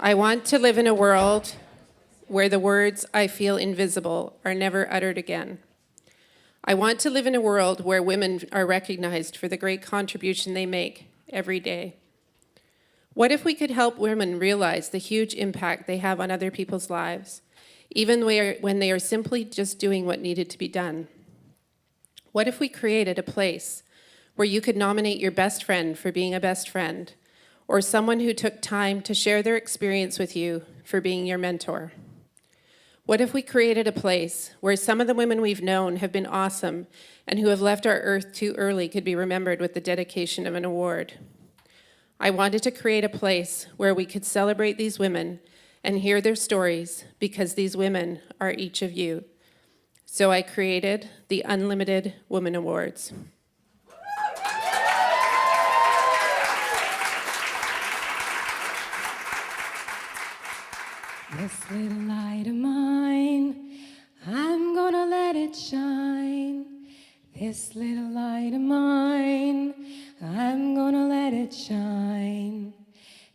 I want to live in a world where the words "I feel invisible" are never uttered again. I want to live in a world where women are recognized for the great contribution they make every day. What if we could help women realize the huge impact they have on other people's lives, even when they are simply just doing what needed to be done? What if we created a place where you could nominate your best friend for being a best friend, or someone who took time to share their experience with you for being your mentor? What if we created a place where some of the women we've known have been awesome and who have left our earth too early could be remembered with the dedication of an award? I wanted to create a place where we could celebrate these women and hear their stories, because these women are each of you. So I created the Unlimited Women Awards. This little light of mine, I'm gonna let it shine. This little light of mine, I'm gonna let it shine.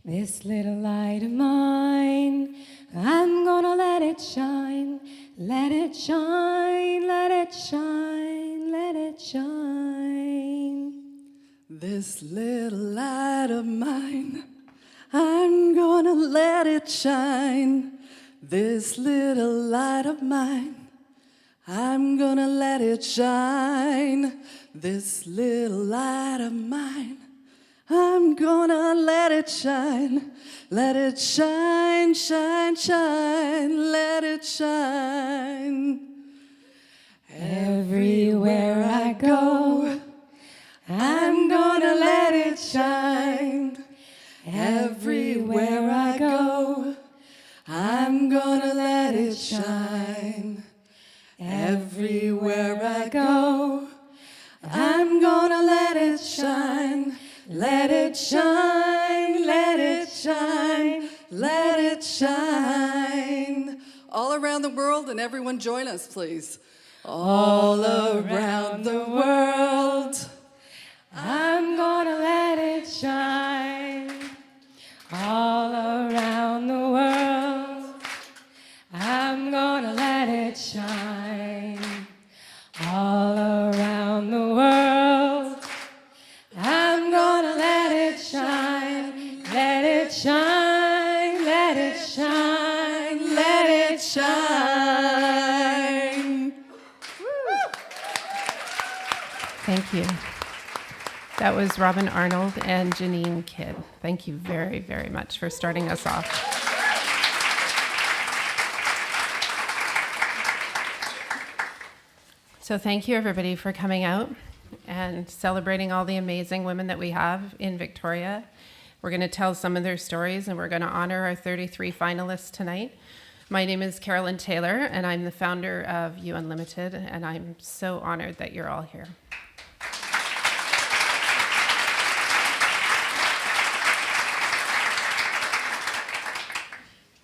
This little light of mine, I'm gonna let it shine. Let it shine, let it shine, let it shine. This little light of mine, I'm gonna let it shine. This little light of mine, I'm gonna let it shine. This little light of mine, I'm gonna let it shine. Let it shine, shine, shine, let it shine. Everywhere I go, I'm gonna let it shine. Everywhere I go, I'm gonna let it shine. Everywhere I go, I'm gonna let it shine. Let it shine, let it shine, let it shine. All around the world, and everyone join us, please. All around the world, I'm gonna let it shine. All around the world, I'm gonna let it shine. All around the world, I'm gonna let it shine. Let it shine, let it shine, let it shine. Thank you. That was Robin Arnold and Janine Kidd. Thank you very, very much for starting us off. So thank you, everybody, for coming out and celebrating all the amazing women that we have in Victoria. We're going to tell some of their stories, and we're going to honor our 33 finalists tonight. My name is Carolyn Taylor, and I'm the founder of You Unlimited, and I'm so honored that you're all here.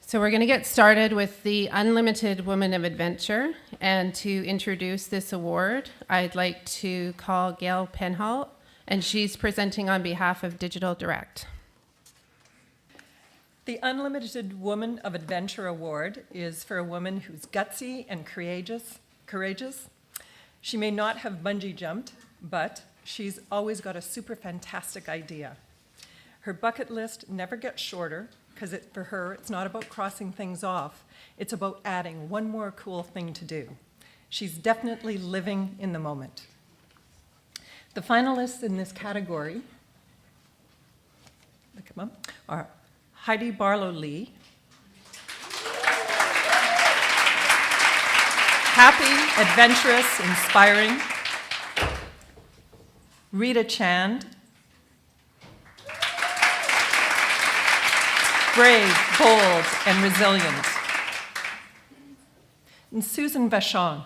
So we're going to get started with the Unlimited Woman of Adventure. And to introduce this award, I'd like to call Gail Penhall, and she's presenting on behalf of Digital Direct. The Unlimited Woman of Adventure Award is for a woman who's gutsy and courageous. She may not have bungee jumped, but she's always got a super fantastic idea. Her bucket list never gets shorter, because for her, it's not about crossing things off. It's about adding one more cool thing to do. She's definitely living in the moment. The finalists in this category are Heidi Barlow-Lee, happy, adventurous, inspiring, Rita Chand, brave, bold, and resilient. And Susan Vachon,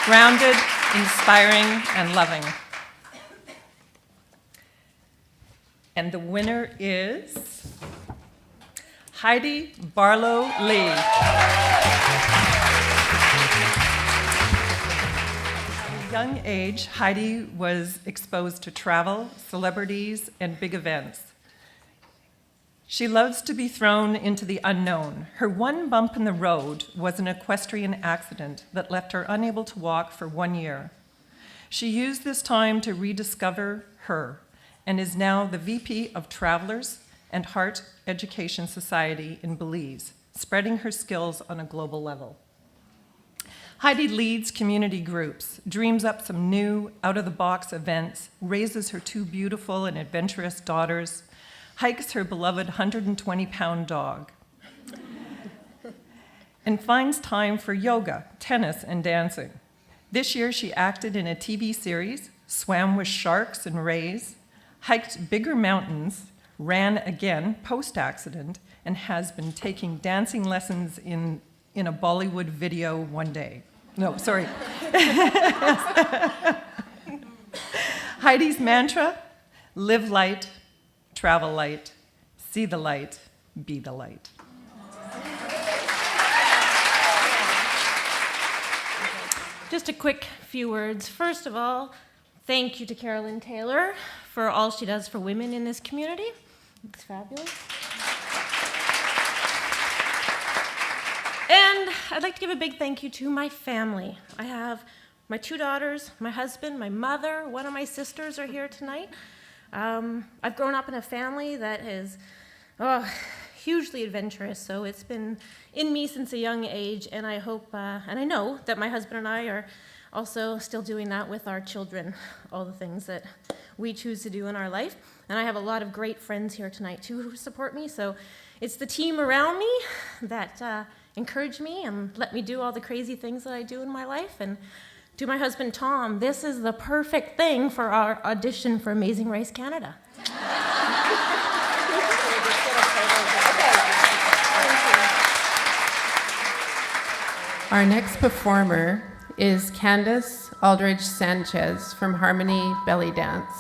grounded, inspiring, and loving. And the winner is Heidi Barlow-Lee. a young age, Heidi was exposed to travel, celebrities, and big events. She loves to be thrown into the unknown. Her one bump in the road was an equestrian accident that left her unable to walk for 1 year. She used this time to rediscover her and is now the VP of Travelers and Heart Education Society in Belize, spreading her skills on a global level. Heidi leads community groups, dreams up some new, out-of-the-box events, raises her 2 beautiful and adventurous daughters, hikes her beloved 120-pound dog, and finds time for yoga, tennis, and dancing. This year, she acted in a TV series, swam with sharks and rays, hiked bigger mountains, ran again post-accident, and has been taking dancing lessons in a Bollywood video one day. No, sorry. Heidi's mantra, live light, travel light, see the light, be the light. Just a quick few words. First of all, thank you to Carolyn Taylor for all she does for women in this community. It's fabulous. And I'd like to give a big thank you to my family. I have my 2 daughters, my husband, my mother, one of my sisters are here tonight. I've grown up in a family that is hugely adventurous, so it's been in me since a young age, and I hope, and I know that my husband and I are also still doing that with our children, all the things that we choose to do in our life. And I have a lot of great friends here tonight, too, who support me, so it's the team around me that encourage me and let me do all the crazy things that I do in my life. And to my husband, Tom, this is the perfect thing for our audition for Amazing Race Canada. Our next performer is Candace Aldridge Sanchez from Harmony Belly Dance.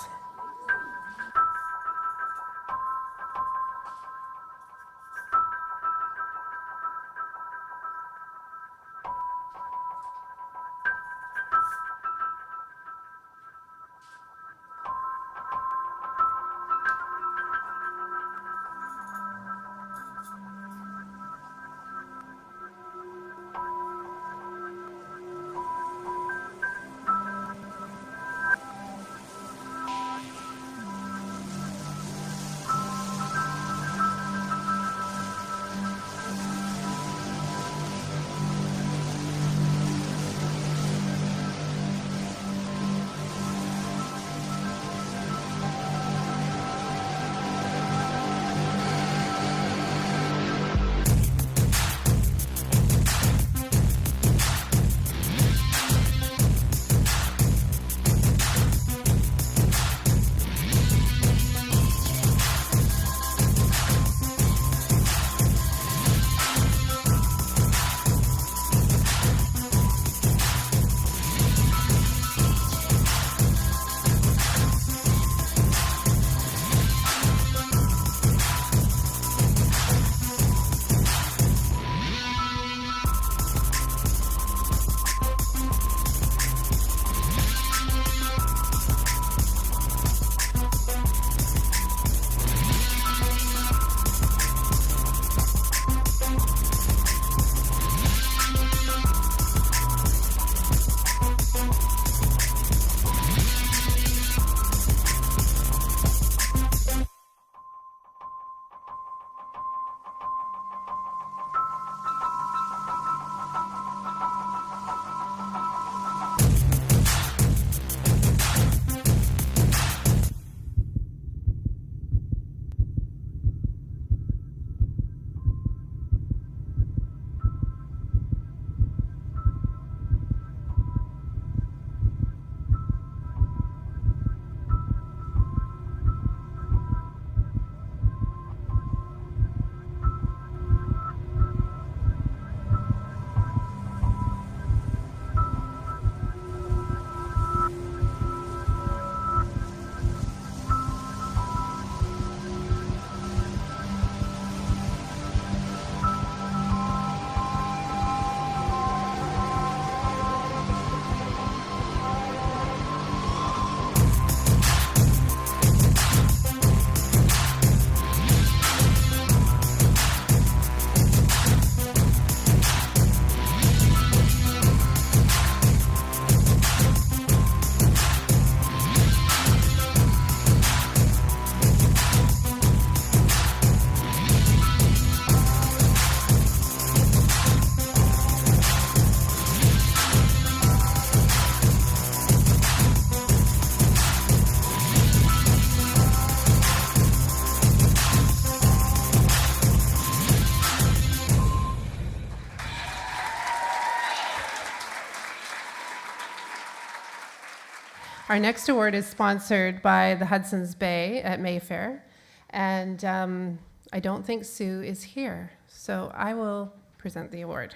Our next award is sponsored by the Hudson's Bay at Mayfair, and I don't think Sue is here, so I will present the award.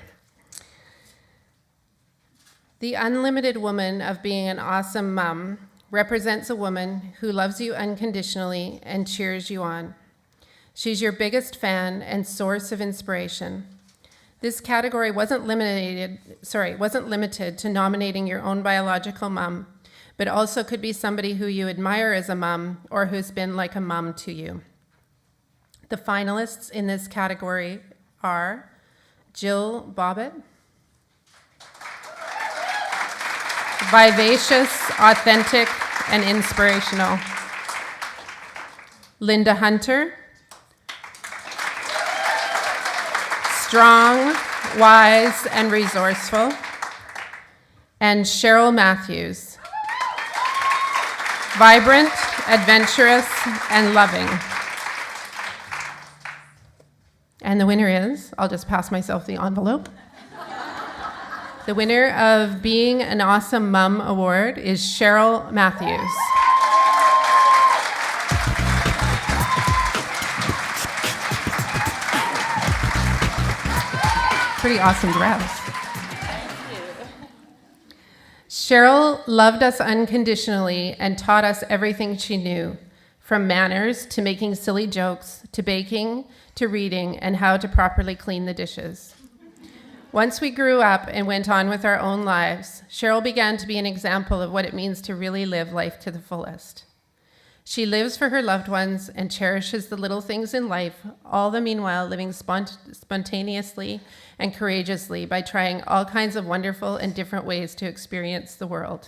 The unlimited woman of being an awesome mom represents a woman who loves you unconditionally and cheers you on. She's your biggest fan and source of inspiration. This category wasn't limited to nominating your own biological mom, but also could be somebody who you admire as a mom or who's been like a mom to you. The finalists in this category are Jill Bobbitt, vivacious, authentic, and inspirational. Linda Hunter, strong, wise, and resourceful. And Cheryl Matthews, vibrant, adventurous, and loving. And the winner is, I'll just pass myself the envelope. The winner of Being an Awesome Mom Award is Cheryl Matthews. Pretty awesome dress. Cheryl loved us unconditionally and taught us everything she knew, from manners to making silly jokes, to baking, to reading, and how to properly clean the dishes. Once we grew up and went on with our own lives, Cheryl began to be an example of what it means to really live life to the fullest. She lives for her loved ones and cherishes the little things in life, all the meanwhile living spontaneously and courageously by trying all kinds of wonderful and different ways to experience the world.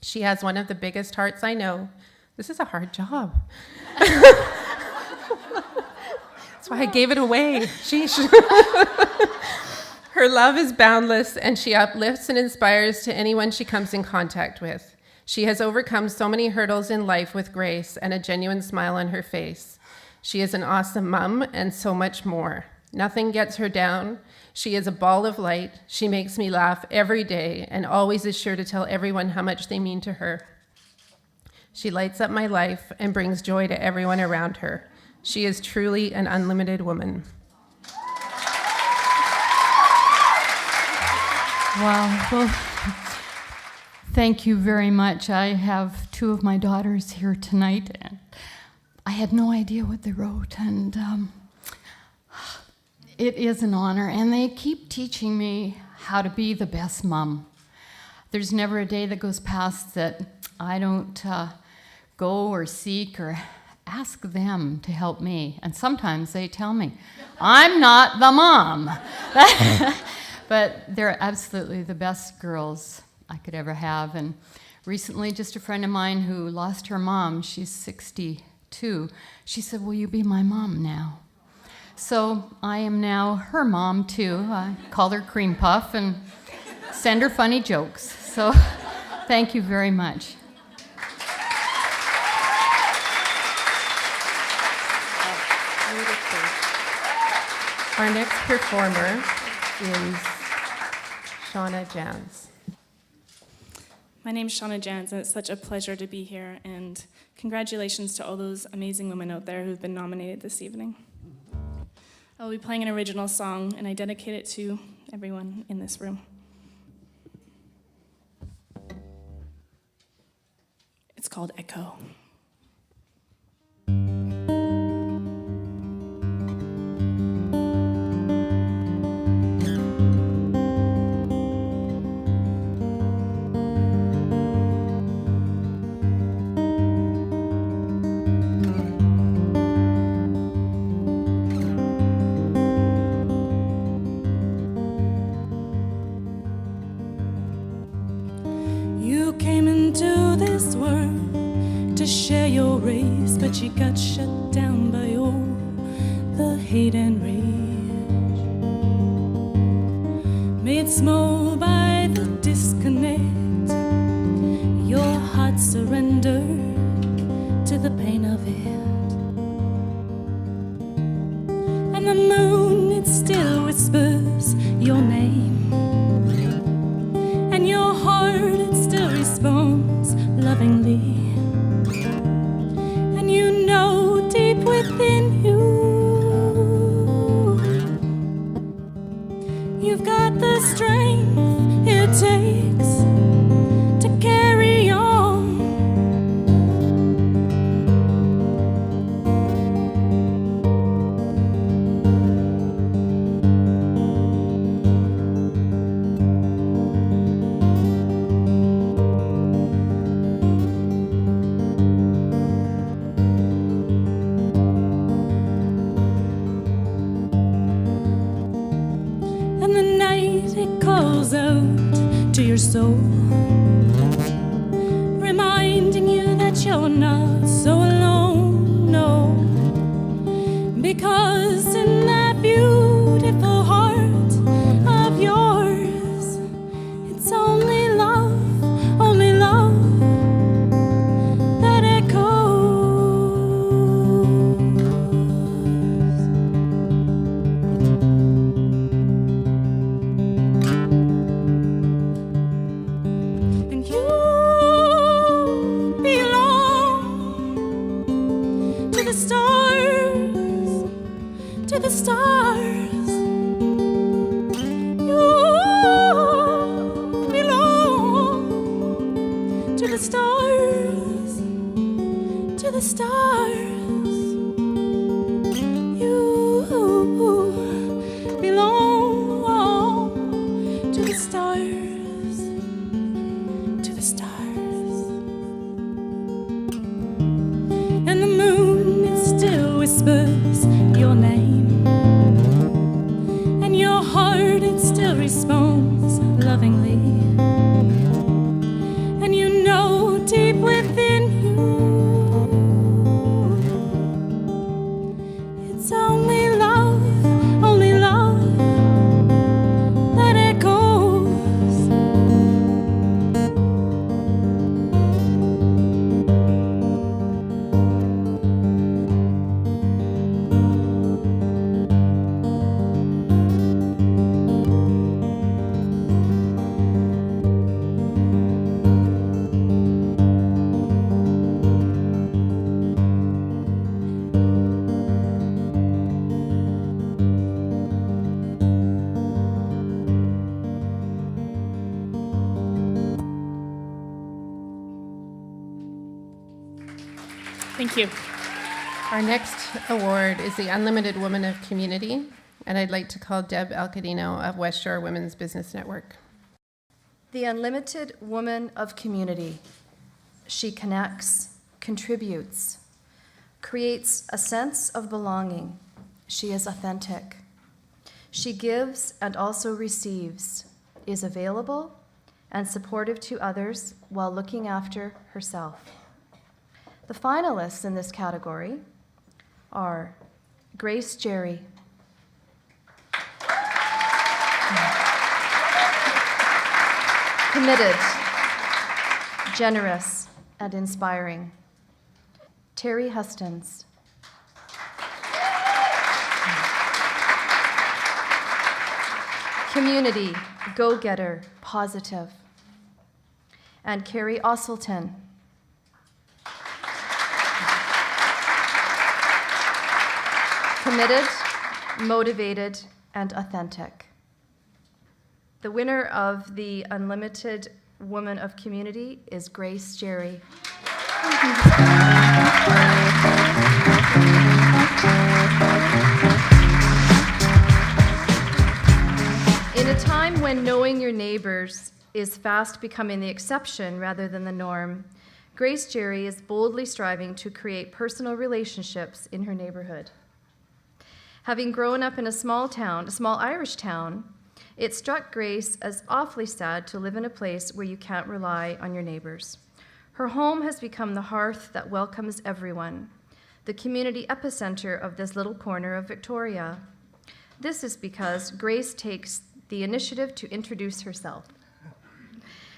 She has one of the biggest hearts I know. This is a hard job. That's why I gave it away. Sheesh. Her love is boundless, and she uplifts and inspires to anyone she comes in contact with. She has overcome so many hurdles in life with grace and a genuine smile on her face. She is an awesome mom and so much more. Nothing gets her down. She is a ball of light. She makes me laugh every day and always is sure to tell everyone how much they mean to her. She lights up my life and brings joy to everyone around her. She is truly an unlimited woman. Wow. Well, thank you very much. I have two of my daughters here tonight, and I had no idea what they wrote, and it is an honor, and they keep teaching me how to be the best mom. There's never a day that goes past that I don't go or seek or ask them to help me, and sometimes they tell me, I'm not the mom. But they're absolutely the best girls I could ever have. And recently, just a friend of mine who lost her mom, she's 62, she said, will you be my mom now? So I am now her mom, too. I call her Cream Puff and send her funny jokes. So thank you very much. Our next performer is Shauna Jans. My name's Shauna Jans, and it's such a pleasure to be here, and congratulations to all those amazing women out there who've been nominated this evening. I'll be playing an original song, and I dedicate it to everyone in this room. It's called Echo. You came into this world to share your race, but you got shut down by all the hate and rage, made small by the disconnect. Your heart surrendered to the pain of it, and the moon, it still whispers your name, and your heart, it still responds out to your soul, reminding you that you're not so alone, no. Because in that beautiful heart of yours, it's only love that echoes. And you belong to the stars, to the stars. You belong to the stars, to the stars. You belong to the stars, to the stars. And the moon, it still whispers your name, and your heart, it still responds lovingly. And you know deep within you, it's only love that echoes. Thank you. Our next award is the Unlimited Woman of Community, and I'd like to call Deb Alcadino of West Shore Women's Business Network. The Unlimited Woman of Community. She connects, contributes, creates a sense of belonging. She is authentic. She gives and also receives, is available and supportive to others while looking after herself. The finalists in this category are Grace Jerry, committed, generous, and inspiring. Terry Hustins, community, go-getter, positive. And Carrie Osselton, committed, motivated, and authentic. The winner of the Unlimited Woman of Community is Grace Jerry. In a time when knowing your neighbors is fast becoming the exception rather than the norm, Grace Jerry is boldly striving to create personal relationships in her neighborhood. Having grown up in a small Irish town, it struck Grace as awfully sad to live in a place where you can't rely on your neighbors. Her home has become the hearth that welcomes everyone, the community epicenter of this little corner of Victoria. This is because Grace takes the initiative to introduce herself.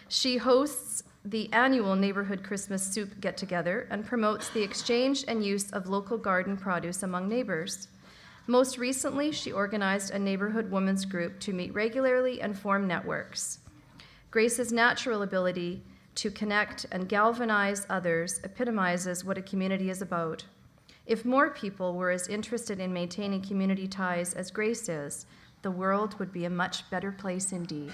She hosts the annual neighborhood Christmas soup get-together and promotes the exchange and use of local garden produce among neighbors. Most recently, she organized a neighborhood women's group to meet regularly and form networks. Grace's natural ability to connect and galvanize others epitomizes what a community is about. If more people were as interested in maintaining community ties as Grace is, the world would be a much better place indeed.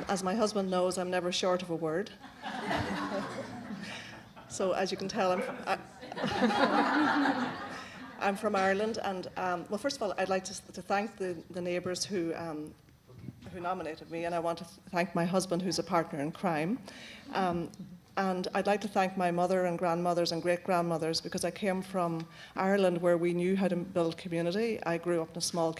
As my husband knows, I'm never short of a word. So as you can tell, I'm from Ireland, and well, first of all, I'd like to thank the neighbours who nominated me, and I want to thank my husband, who's a partner in crime. And I'd like to thank my mother and grandmothers and great-grandmothers, because I came from Ireland where we knew how to build community. I grew up in a small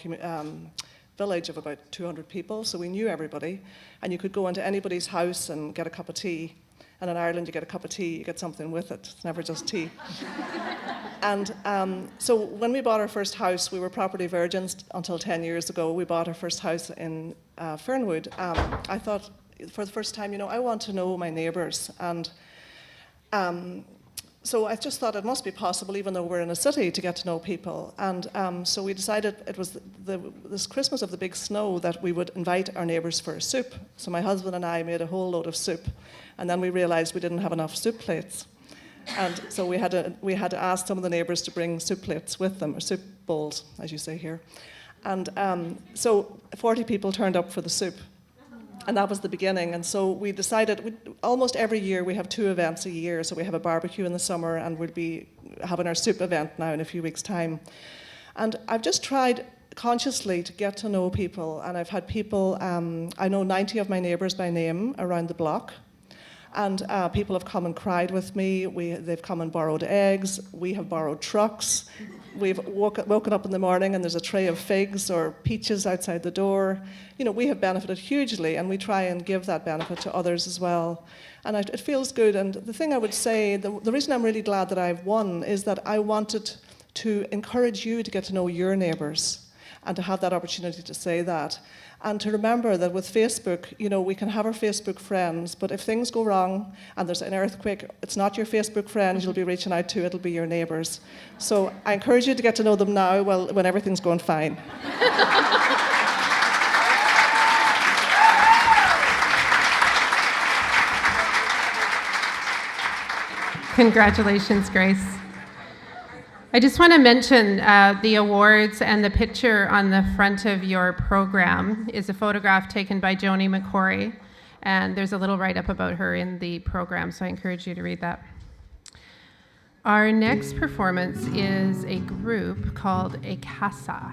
village of about 200 people, so we knew everybody. And you could go into anybody's house and get a cup of tea. And in Ireland, you get a cup of tea, you get something with it. It's never just tea. And so when we bought our first house, we were property virgins until 10 years ago. We bought our first house in Fernwood. I thought, for the first time, I want to know my neighbours. And so I just thought it must be possible, even though we're in a city, to get to know people. And so we decided it was this Christmas of the big snow that we would invite our neighbours for a soup. So my husband and I made a whole load of soup. And then we realised we didn't have enough soup plates. And so we had to ask some of the neighbours to bring soup plates with them, or soup bowls, as you say here. And so 40 people turned up for the soup. And that was the beginning. And so we decided, almost every year we have 2 events a year. So we have a barbecue in the summer, and we'll be having our soup event now in a few weeks' time. And I've just tried consciously to get to know people. And I've had people, I know 90 of my neighbours by name around the block. And people have come and cried with me. They've come and borrowed eggs. We have borrowed trucks. We've woken up in the morning and there's a tray of figs or peaches outside the door. We have benefited hugely, and we try and give that benefit to others as well. And it feels good. And the thing I would say, the reason I'm really glad that I've won is that I wanted to encourage you to get to know your neighbours and to have that opportunity to say that. And to remember that with Facebook, we can have our Facebook friends, but if things go wrong and there's an earthquake, it's not your Facebook friends you'll be reaching out to, it'll be your neighbours. So I encourage you to get to know them now when everything's going fine. Congratulations, Grace. I just want to mention the awards, and the picture on the front of your program is a photograph taken by Joni McCory, and there's a little write-up about her in the program, so I encourage you to read that. Our next performance is a group called A Casa.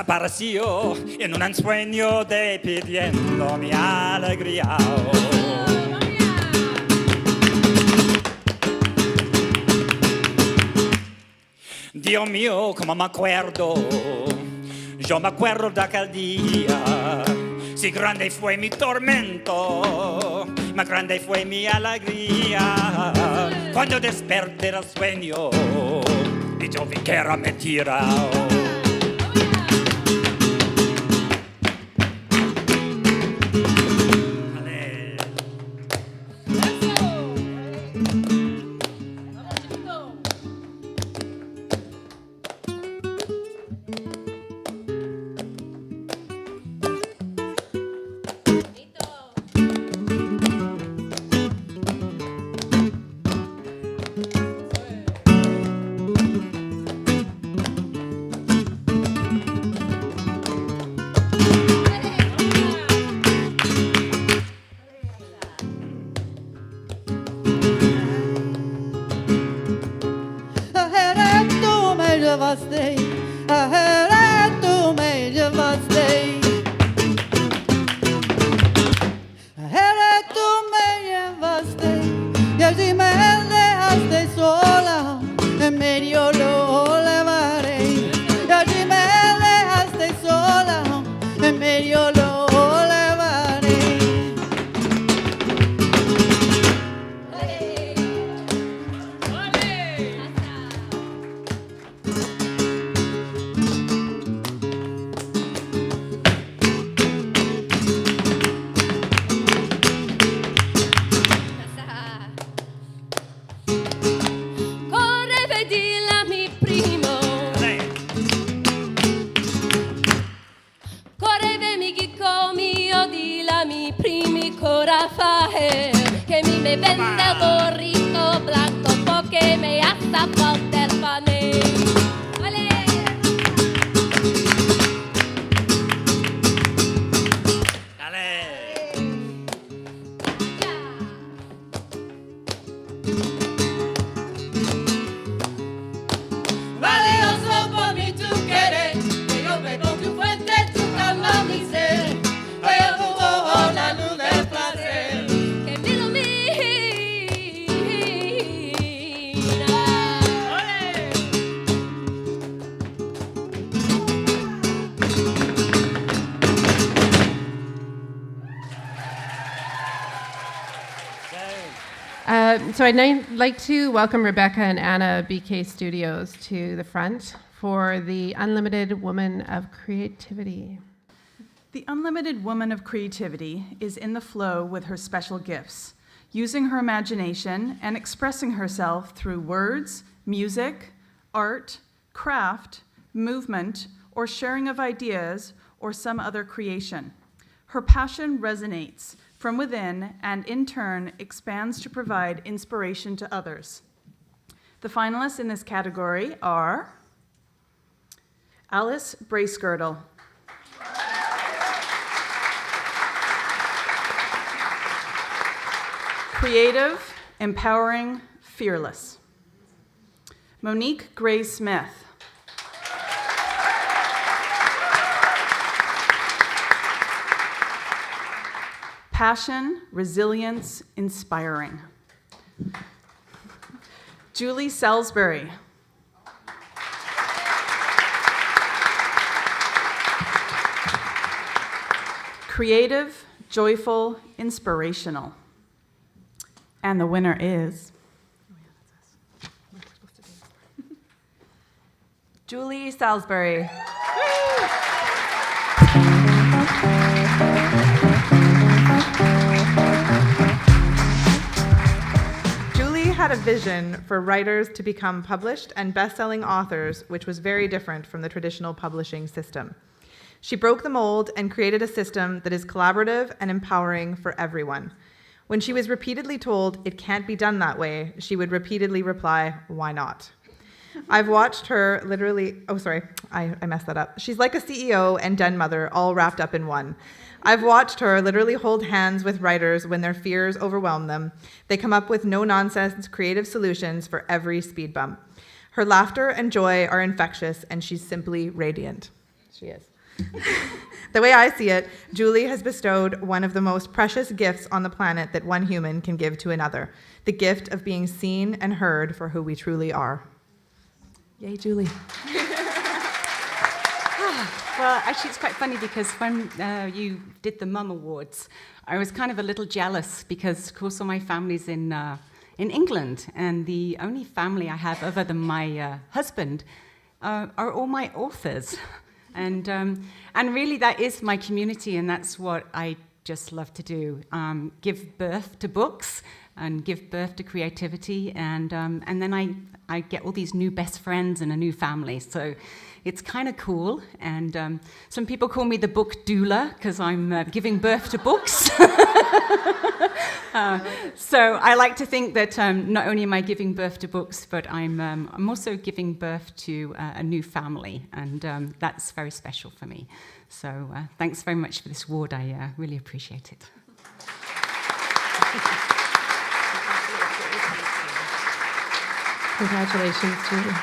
Desapareció en un ensueño de pidiendo mi alegría. Dios mío, como me acuerdo, yo me acuerdo de aquel día. Si grande fue mi tormento, más grande fue mi alegría. Cuando desperté del sueño y yo vi que era mentira. traje que mi me vende el gorrito blanco porque me hace falta el panel. ¡Ole! Valioso por mí tú quieres, que yo bebo tu fuente, tu calma mi ser, veo tu ojo la luz del placer. Que me ilumina. So I'd like to welcome Rebecca and Anna BK Studios to the front for the Unlimited Woman of Creativity. The unlimited woman of creativity is in the flow with her special gifts, using her imagination and expressing herself through words, music, art, craft, movement, or sharing of ideas or some other creation. Her passion resonates from within and in turn expands to provide inspiration to others. The finalists in this category are Alice Bracegirdle, creative, empowering, fearless. Monique Gray Smith. Passion, resilience, inspiring. Julie Salisbury. Creative, joyful, inspirational. And the winner is Julie Salisbury. Julie had a vision for writers to become published and best-selling authors, which was very different from the traditional publishing system. She broke the mold and created a system that is collaborative and empowering for everyone. When she was repeatedly told it can't be done that way, she would repeatedly reply, "Why not?" I've watched her literally, I messed that up. She's like a CEO and den mother all wrapped up in one. I've watched her literally hold hands with writers when their fears overwhelm them. They come up with no-nonsense creative solutions for every speed bump. Her laughter and joy are infectious, and she's simply radiant. She is. The way I see it, Julie has bestowed one of the most precious gifts on the planet that one human can give to another, the gift of being seen and heard for who we truly are. Yay, Julie. Well, actually, it's quite funny because when you did the Mum Awards, I was kind of a little jealous because, of course, all my family's in England, and the only family I have other than my husband are all my authors. And really, that is my community, and that's what I just love to do, give birth to books and give birth to creativity, and then I get all these new best friends and a new family. So it's kind of cool, and some people call me the book doula because I'm giving birth to books. So I like to think that not only am I giving birth to books, but I'm also giving birth to a new family, and that's very special for me. So thanks very much for this award. I really appreciate it. Congratulations, Julie.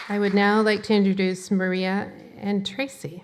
I would now like to introduce Maria and Tracy.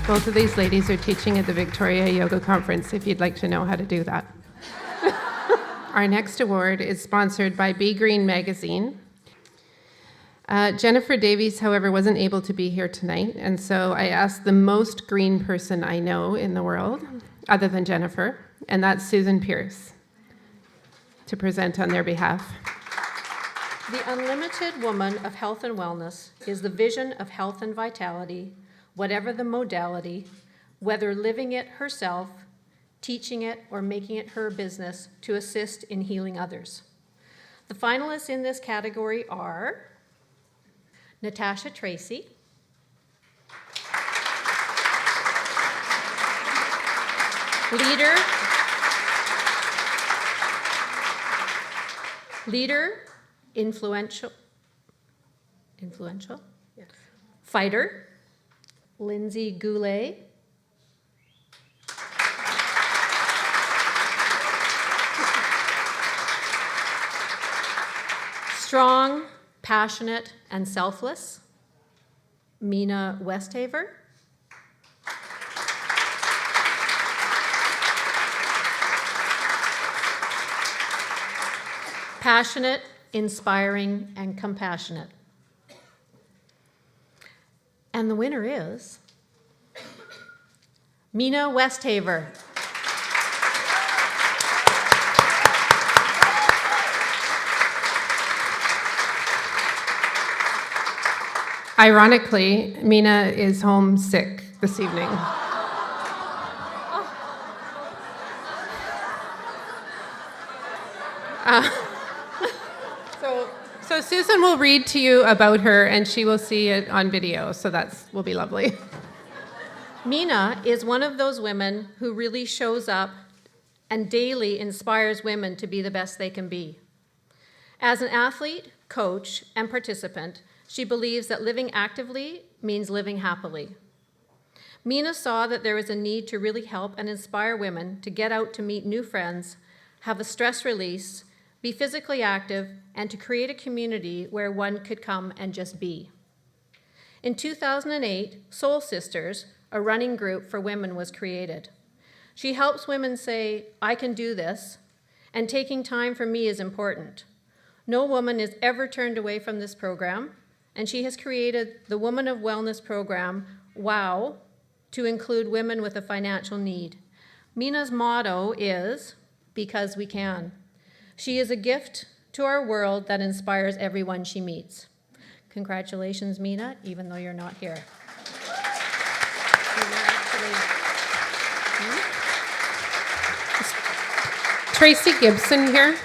Both of these ladies are teaching at the Victoria Yoga Conference if you'd like to know how to do that. Our next award is sponsored by Be Green Magazine. Jennifer Davies, however, wasn't able to be here tonight, and so I asked the most green person I know in the world, other than Jennifer, and that's Susan Pierce, to present on their behalf. The Unlimited Woman of Health and Wellness is the vision of health and vitality, whatever the modality, whether living it herself, teaching it, or making it her business to assist in healing others. The finalists in this category are Natasha Tracy, leader, influential, yes. Fighter, Lindsay Goulet, strong, passionate, and selfless, Mina Westhaver, passionate, inspiring, and compassionate. And the winner is Mina Westhaver. Ironically, Mina is homesick this evening. So Susan will read to you about her, and she will see it on video, so that will be lovely. Mina is one of those women who really shows up and daily inspires women to be the best they can be. As an athlete, coach, and participant, she believes that living actively means living happily. Mina saw that there was a need to really help and inspire women to get out to meet new friends, have a stress release, be physically active, and to create a community where one could come and just be. In 2008, Soul Sisters, a running group for women, was created. She helps women say, I can do this, and taking time for me is important. No woman is ever turned away from this program, and she has created the Woman of Wellness program, WOW, to include women with a financial need. Mina's motto is, because we can. She is a gift to our world that inspires everyone she meets. Congratulations, Mina, even though you're not here. Tracy Gibson here.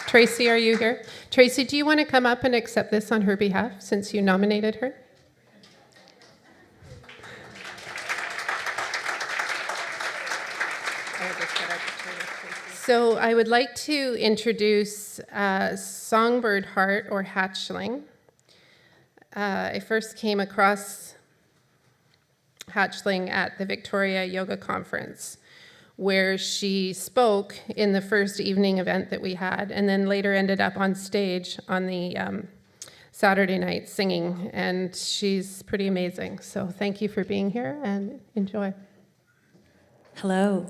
Tracy, are you here? Tracy, do you want to come up and accept this on her behalf since you nominated her? So I would like to introduce Songbird Heart, or Hatchling. I first came across Hatchling at the Victoria Yoga Conference, where she spoke in the first evening event that we had, and then later ended up on stage on the Saturday night singing, and she's pretty amazing. So thank you for being here, and enjoy. Hello.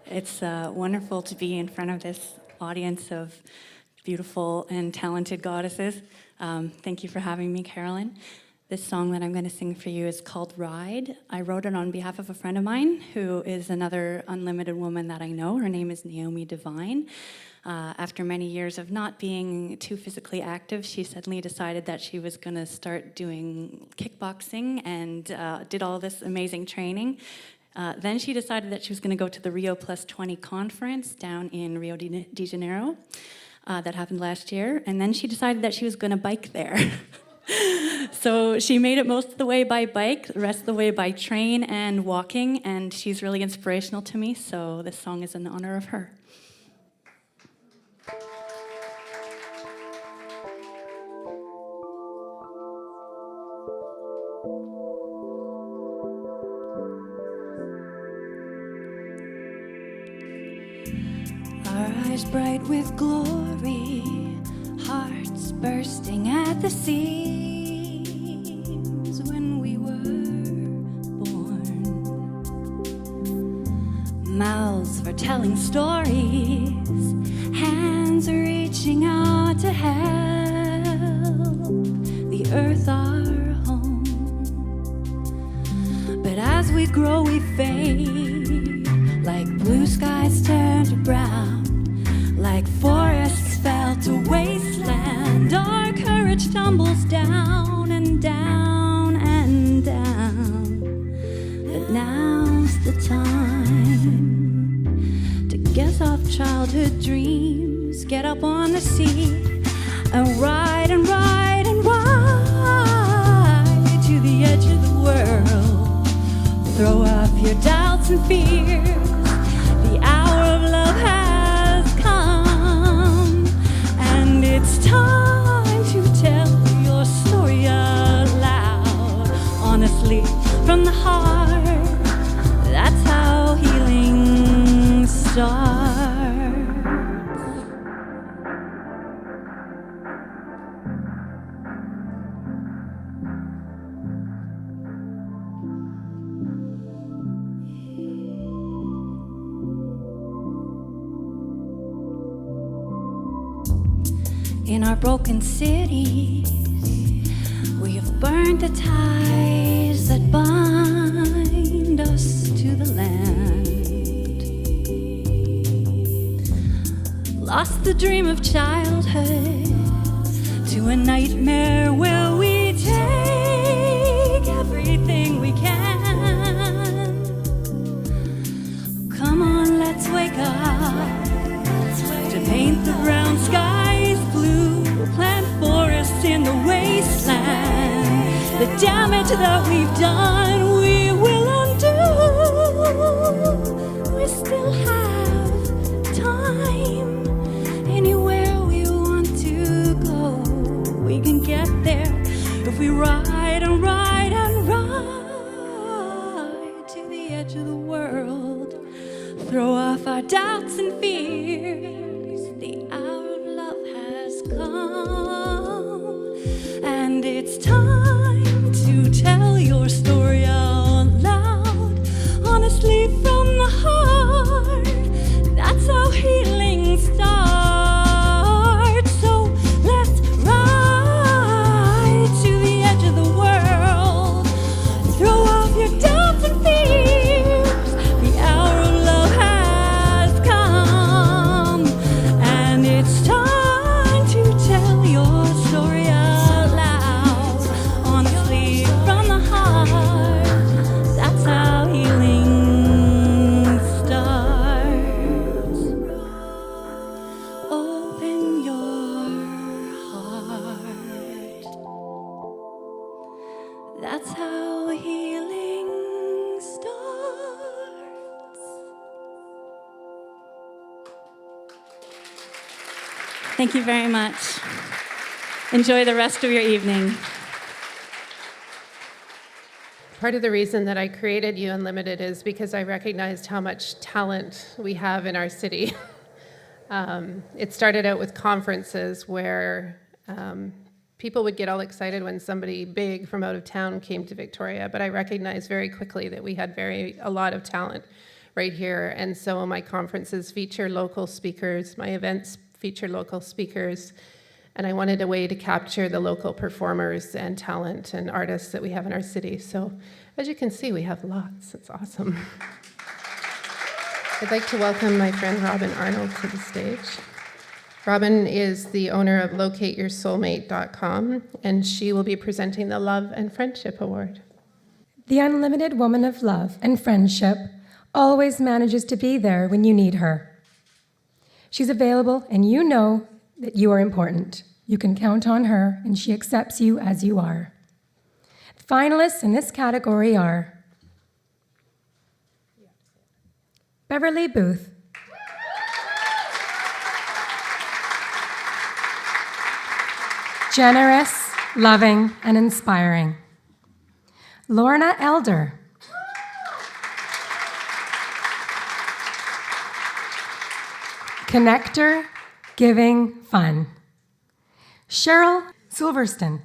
It's wonderful to be in front of this audience of beautiful and talented goddesses. Thank you for having me, Carolyn. This song that I'm going to sing for you is called Ride. I wrote it on behalf of a friend of mine who is another unlimited woman that I know. Her name is Naomi Devine. After many years of not being too physically active, she suddenly decided that she was going to start doing kickboxing and did all this amazing training. Then she decided that she was going to go to the Rio Plus 20 conference down in Rio de Janeiro that happened last year. And then she decided that she was going to bike there. So she made it most of the way by bike, the rest of the way by train and walking, and she's really inspirational to me, so this song is in honor of her. Our eyes bright with glory, hearts bursting at the seams when we were born. telling stories, hands reaching out to help the earth our home. But as we grow we fade, like blue skies turn to brown, like forests fell to wasteland. Our courage tumbles down and down and down. But now's the time to get off childhood dreams, get up on the sea and ride and ride and ride to the edge of the world. Throw off your doubts and fears. The hour of love has come, and it's time to tell your story out loud, honestly, from the heart. That's how healing starts. In our broken cities, we have burned the ties that bind us to the land. Lost the dream of childhood to a nightmare where we take everything we can. Come on, let's wake up to paint the brown skies blue, plant forests in the wasteland. The damage that we've done, we will undo. We still have time. Anywhere we want to go, we can get there if we ride and ride and ride to the edge of the world. Throw off our doubts and fears. The hour of love has come, and it's time to tell your story out loud, honestly from the heart. That's how healing starts. So let's ride to the edge of the world. Throw off your doubts and fears. The hour of love has come, and it's time to tell your story out loud, honestly from the heart. That's how healing starts. Open your heart. That's how healing starts. Thank you very much. Enjoy the rest of your evening. Part of the reason that I created You Unlimited is because I recognized how much talent we have in our city. It started out with conferences where people would get all excited when somebody big from out of town came to Victoria, but I recognized very quickly that we had a lot of talent right here, and so my conferences feature local speakers, my events feature local speakers, and I wanted a way to capture the local performers and talent and artists that we have in our city. So as you can see, we have lots. It's awesome. I'd like to welcome my friend Robin Arnold to the stage. Robin is the owner of LocateYourSoulmate.com, and she will be presenting the Love and Friendship Award. The unlimited woman of love and friendship always manages to be there when you need her. She's available, and you know that you are important. You can count on her, and she accepts you as you are. The finalists in this category are Beverly Booth, generous, loving, and inspiring. Lorna Elder, connector, giving, fun. Cheryl Silverston,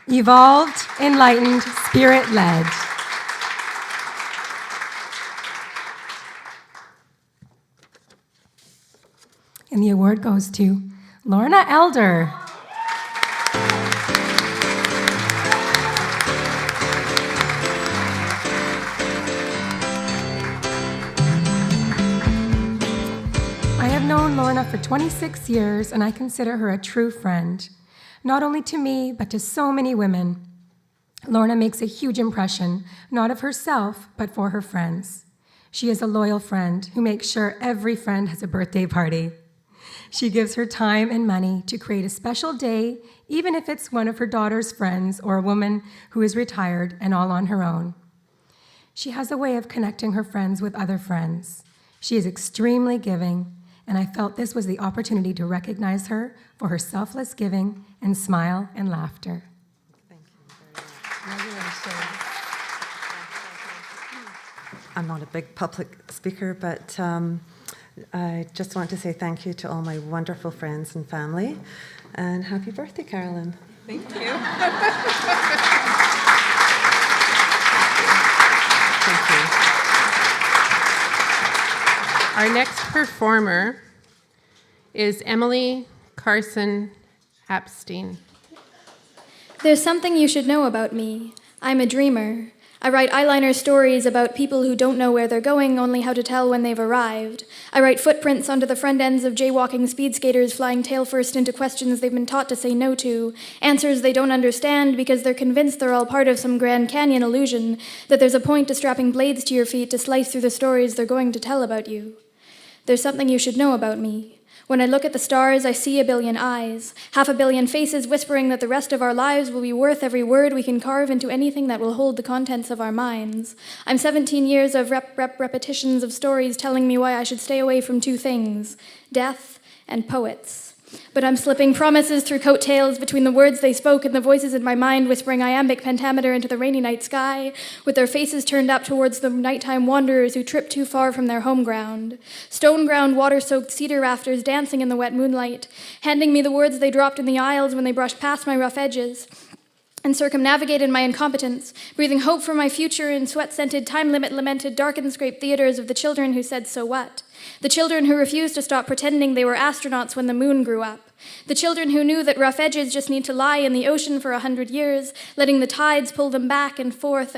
evolved, enlightened, spirit-led. And the award goes to Lorna Elder. I have known Lorna for 26 years, and I consider her a true friend, not only to me, but to so many women. Lorna makes a huge impression, not of herself, but for her friends. She is a loyal friend who makes sure every friend has a birthday party. She gives her time and money to create a special day, even if it's one of her daughter's friends or a woman who is retired and all on her own. She has a way of connecting her friends with other friends. She is extremely giving, and I felt this was the opportunity to recognize her for her selfless giving and smile and laughter. I'm not a big public speaker, but I just want to say thank you to all my wonderful friends and family, and happy birthday, Carolyn. Thank you. Thank you. Our next performer is Emily Carson Apstein. There's something you should know about me. I'm a dreamer. I write eyeliner stories about people who don't know where they're going, only how to tell when they've arrived. I write footprints onto the front ends of jaywalking speed skaters flying tail first into questions they've been taught to say no to, answers they don't understand because they're convinced they're all part of some Grand Canyon illusion, that there's a point to strapping blades to your feet to slice through the stories they're going to tell about you. There's something you should know about me. When I look at the stars, I see a billion eyes, 500 million faces whispering that the rest of our lives will be worth every word we can carve into anything that will hold the contents of our minds. I'm 17 years of repetitions of stories telling me why I should stay away from two things, death and poets. But I'm slipping promises through coattails between the words they spoke and the voices in my mind whispering iambic pentameter into the rainy night sky, with their faces turned up towards the nighttime wanderers who trip too far from their home ground. Stone-ground, water-soaked cedar rafters dancing in the wet moonlight, handing me the words they dropped in the aisles when they brushed past my rough edges, and circumnavigated my incompetence, breathing hope for my future in sweat-scented, time-limit-lamented, dark-and-scraped theaters of the children who said, so what? The children who refused to stop pretending they were astronauts when the moon grew up. The children who knew that rough edges just need to lie in the ocean for 100 years, letting the tides pull them back and forth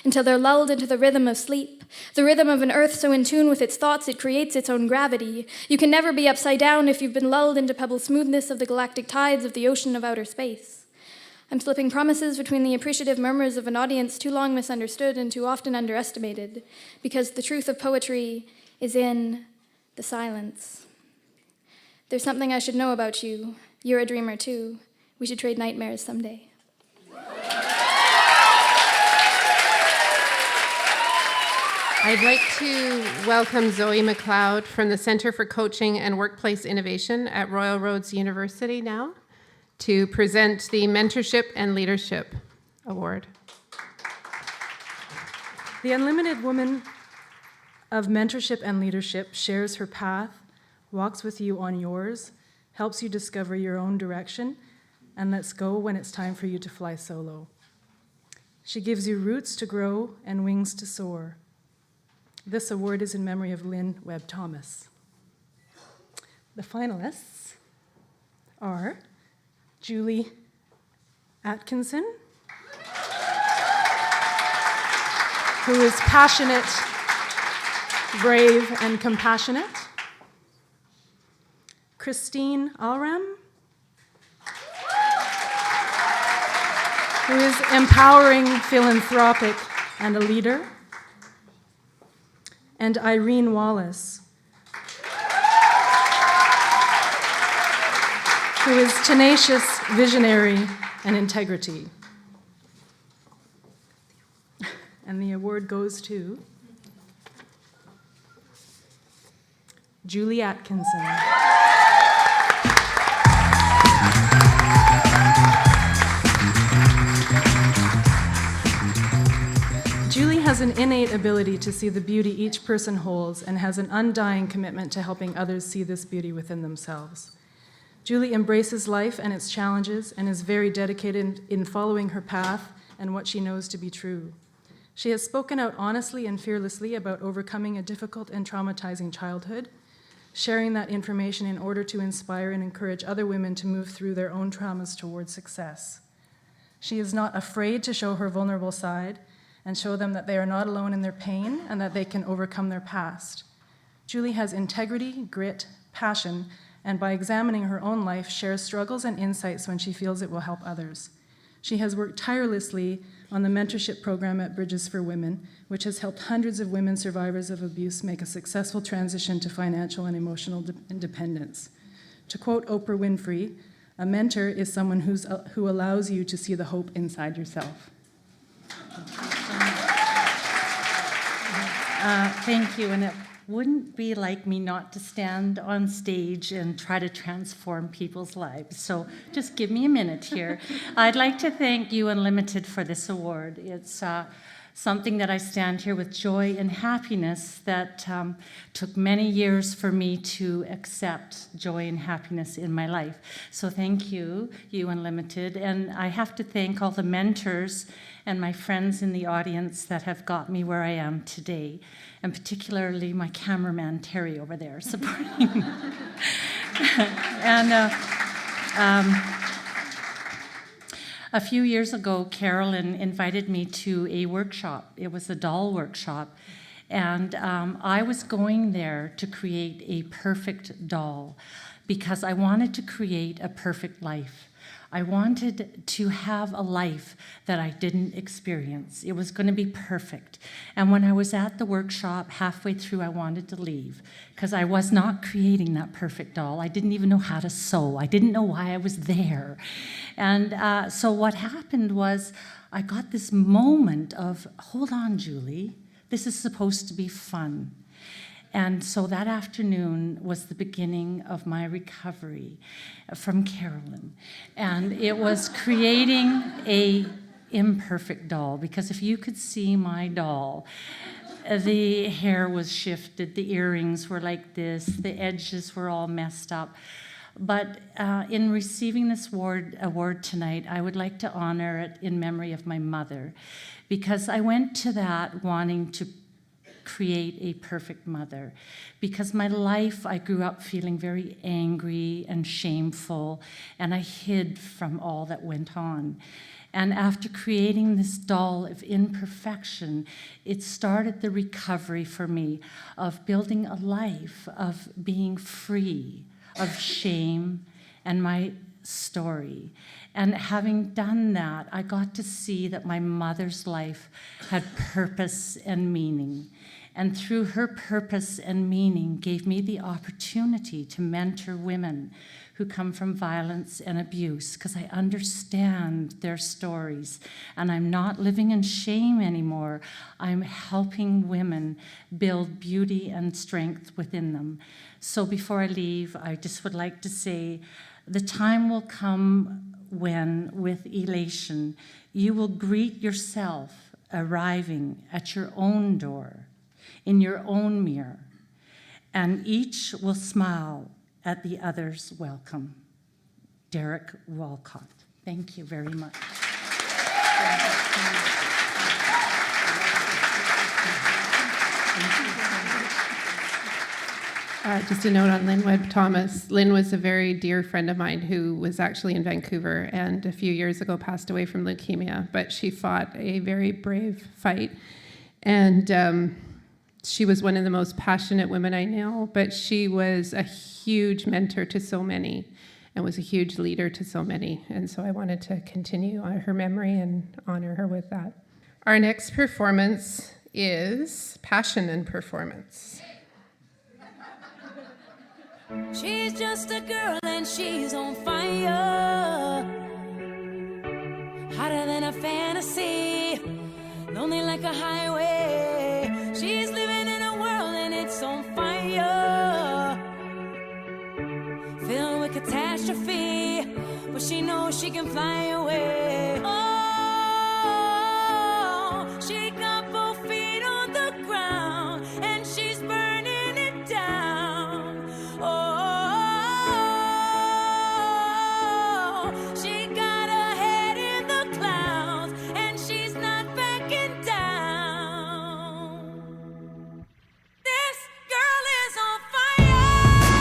until they're lulled into the rhythm of sleep. The rhythm of an earth so in tune with its thoughts it creates its own gravity. You can never be upside down if you've been lulled into pebble smoothness of the galactic tides of the ocean of outer space. I'm slipping promises between the appreciative murmurs of an audience too long misunderstood and too often underestimated, because the truth of poetry is in the silence. There's something I should know about you. You're a dreamer too. We should trade nightmares someday. I'd like to welcome Zoe McLeod from the Center for Coaching and Workplace Innovation at Royal Roads University now to present the Mentorship and Leadership Award. The Unlimited Woman of Mentorship and Leadership shares her path, walks with you on yours, helps you discover your own direction, and lets go when it's time for you to fly solo. She gives you roots to grow and wings to soar. This award is in memory of Lynn Webb Thomas. The finalists are Julie Atkinson, who is passionate, brave, and compassionate. Christine Alram, who is empowering, philanthropic, and a leader. And Irene Wallace, who is tenacious, visionary, and integrity. And the award goes to Julie Atkinson. Julie has an innate ability to see the beauty each person holds and has an undying commitment to helping others see this beauty within themselves. Julie embraces life and its challenges and is very dedicated in following her path and what she knows to be true. She has spoken out honestly and fearlessly about overcoming a difficult and traumatizing childhood. sharing that information in order to inspire and encourage other women to move through their own traumas towards success. She is not afraid to show her vulnerable side and show them that they are not alone in their pain and that they can overcome their past. Julie has integrity, grit, passion, and by examining her own life, shares struggles and insights when she feels it will help others. She has worked tirelessly on the mentorship program at Bridges for Women, which has helped hundreds of women survivors of abuse make a successful transition to financial and emotional independence. To quote Oprah Winfrey, a mentor is someone who allows you to see the hope inside yourself. Thank you, and it wouldn't be like me not to stand on stage and try to transform people's lives. So just give me a minute here. I'd like to thank You Unlimited for this award. It's something that I stand here with joy and happiness that took many years for me to accept joy and happiness in my life. So thank you, You Unlimited. And I have to thank all the mentors and my friends in the audience that have got me where I am today, and particularly my cameraman, Terry, over there, supporting me. And a few years ago, Carolyn invited me to a workshop. It was a doll workshop. And I was going there to create a perfect doll because I wanted to create a perfect life. I wanted to have a life that I didn't experience. It was going to be perfect. And when I was at the workshop, halfway through, I wanted to leave because I was not creating that perfect doll. I didn't even know how to sew. I didn't know why I was there. And so what happened was I got this moment of, hold on, Julie, this is supposed to be fun. And so that afternoon was the beginning of my recovery from Carolyn. And it was creating an imperfect doll, because if you could see my doll, the hair was shifted, the earrings were like this, the edges were all messed up. But in receiving this award tonight, I would like to honor it in memory of my mother, because I went to that wanting to create a perfect mother. Because my life, I grew up feeling very angry and shameful, and I hid from all that went on. And after creating this doll of imperfection, it started the recovery for me of building a life of being free of shame and my story. And having done that, I got to see that my mother's life had purpose and meaning. And through her purpose and meaning gave me the opportunity to mentor women who come from violence and abuse, because I understand their stories. And I'm not living in shame anymore. I'm helping women build beauty and strength within them. So before I leave, I just would like to say, the time will come when, with elation, you will greet yourself arriving at your own door, in your own mirror, and each will smile at the other's welcome. Derek Walcott. Thank you very much. Just a note on Lynn Webb Thomas. Lynn was a very dear friend of mine who was actually in Vancouver and a few years ago passed away from leukemia, but she fought a very brave fight. And she was one of the most passionate women I know, but she was a huge mentor to so many and was a huge leader to so many. And so I wanted to continue on her memory and honor her with that. Our next performance is Passion and Performance. She's just a girl and she's on fire, hotter than a fantasy, lonely like a highway. She's living in a world and it's on fire, filled with catastrophe, but she knows she can fly away. Oh, she got both feet on the ground and she's burning it down. Oh, she got her head in the clouds and she's not backing down. This girl is on fire.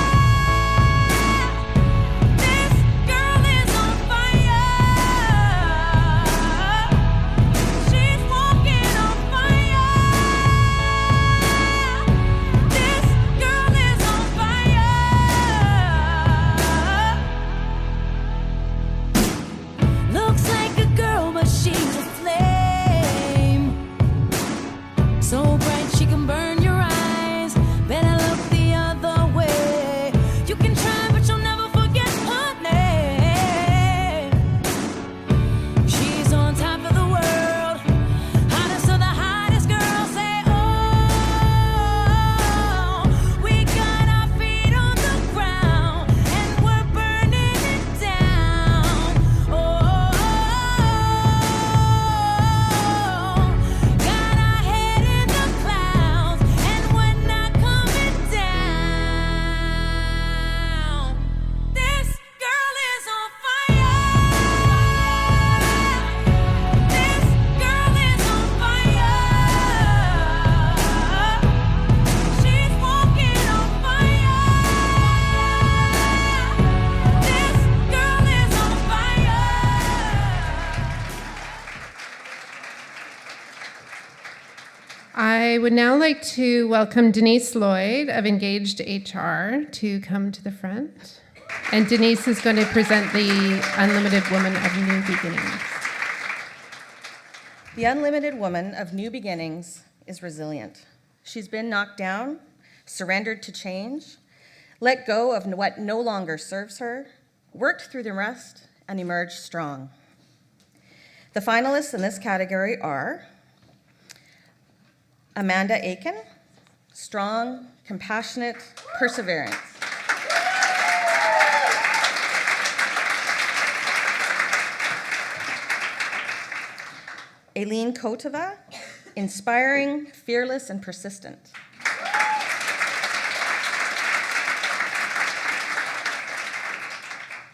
I would now like to welcome Denise Lloyd of Engaged HR to come to the front. And Denise is going to present the Unlimited Woman of New Beginnings. The Unlimited Woman of New Beginnings is resilient. She's been knocked down, surrendered to change, let go of what no longer serves her, worked through the rest, and emerged strong. The finalists in this category are Amanda Aiken, strong, compassionate, perseverance. Aileen Kotova, inspiring, fearless, and persistent.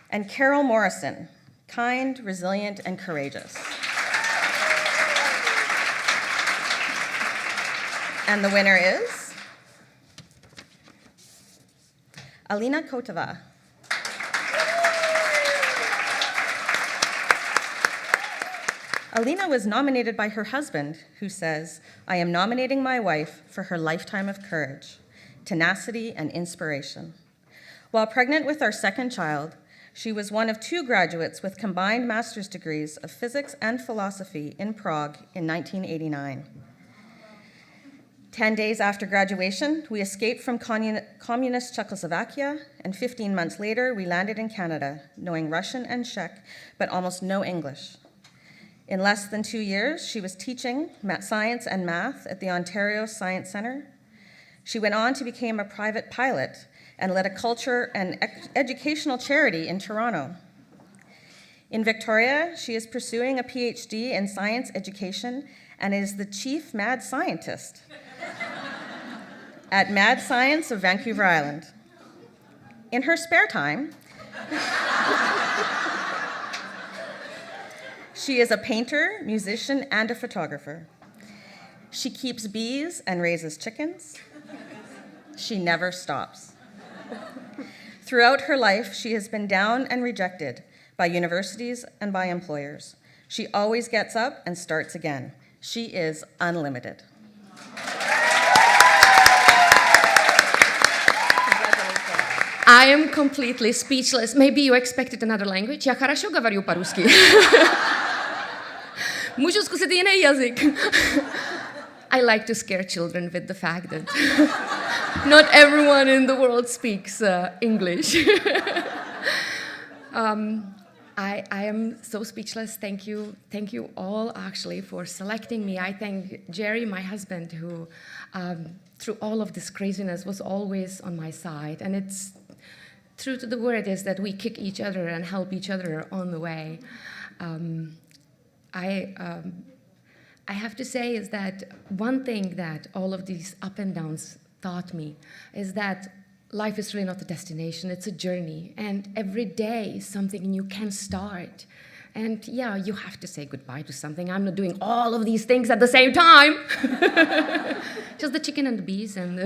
And Carol Morrison, kind, resilient, and courageous. And the winner is Alina Kotova. Alina was nominated by her husband, who says, "I am nominating my wife for her lifetime of courage, tenacity, and inspiration." While pregnant with our second child, she was one of 2 graduates with combined master's degrees of physics and philosophy in Prague in 1989. 10 days after graduation, we escaped from communist Czechoslovakia, and 15 months later, we landed in Canada, knowing Russian and Czech, but almost no English. In less than 2 years, she was teaching science and math at the Ontario Science Centre. She went on to become a private pilot and led a culture and educational charity in Toronto. In Victoria, she is pursuing a PhD in science education and is the chief mad scientist at Mad Science of Vancouver Island. In her spare time, she is a painter, musician, and a photographer. She keeps bees and raises chickens. She never stops. Throughout her life, she has been down and rejected by universities and by employers. She always gets up and starts again. She is unlimited. I am completely speechless. Maybe you expected another language? Я хорошо говорю по-русски. Můžu zkusit jiný jazyk. I like to scare children with the fact that not everyone in the world speaks English. I am so speechless. Thank you all actually for selecting me. I thank Jerry, my husband, who through all of this craziness was always on my side. And it's true to the word is that we kick each other and help each other on the way. I have to say is that one thing that all of these up and downs taught me is that life is really not a destination, it's a journey. And every day something new can start. And yeah, you have to say goodbye to something. I'm not doing all of these things at the same time. Just the chicken and the bees. And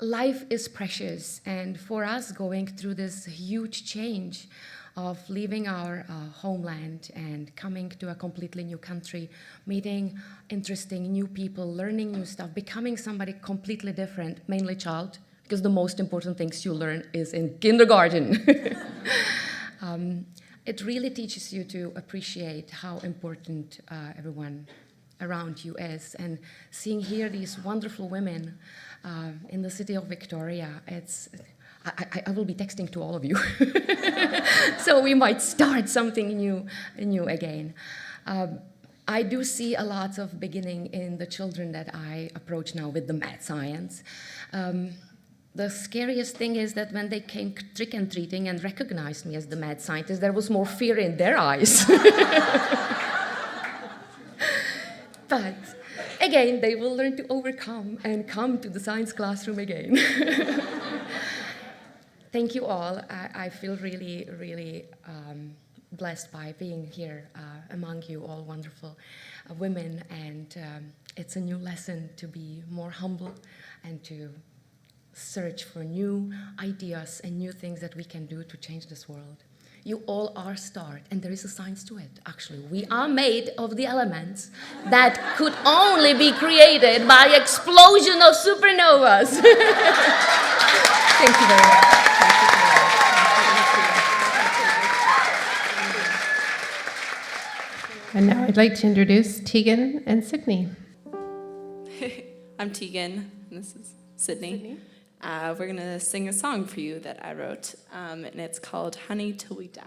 life is precious. And for us going through this huge change of leaving our homeland and coming to a completely new country, meeting interesting new people, learning new stuff, becoming somebody completely different, mainly child, because the most important things you learn is in kindergarten. It really teaches you to appreciate how important everyone around you is. And seeing here these wonderful women in the city of Victoria, I will be texting to all of you. So we might start something new again. I do see a lot of beginning in the children that I approach now with the mad science. The scariest thing is that when they came trick-and-treating and recognized me as the mad scientist, there was more fear in their eyes. But again, they will learn to overcome and come to the science classroom again. Thank you all. I feel really, really blessed by being here among you all wonderful women. And it's a new lesson to be more humble and to search for new ideas and new things that we can do to change this world. You all are stars, and there is a science to it, actually. We are made of the elements that could only be created by explosion of supernovas. Thank you very much. And now I'd like to introduce Tegan and Sydney. I'm Tegan, and this is Sydney. We're going to sing a song for you that I wrote, and it's called Honey Till We Die.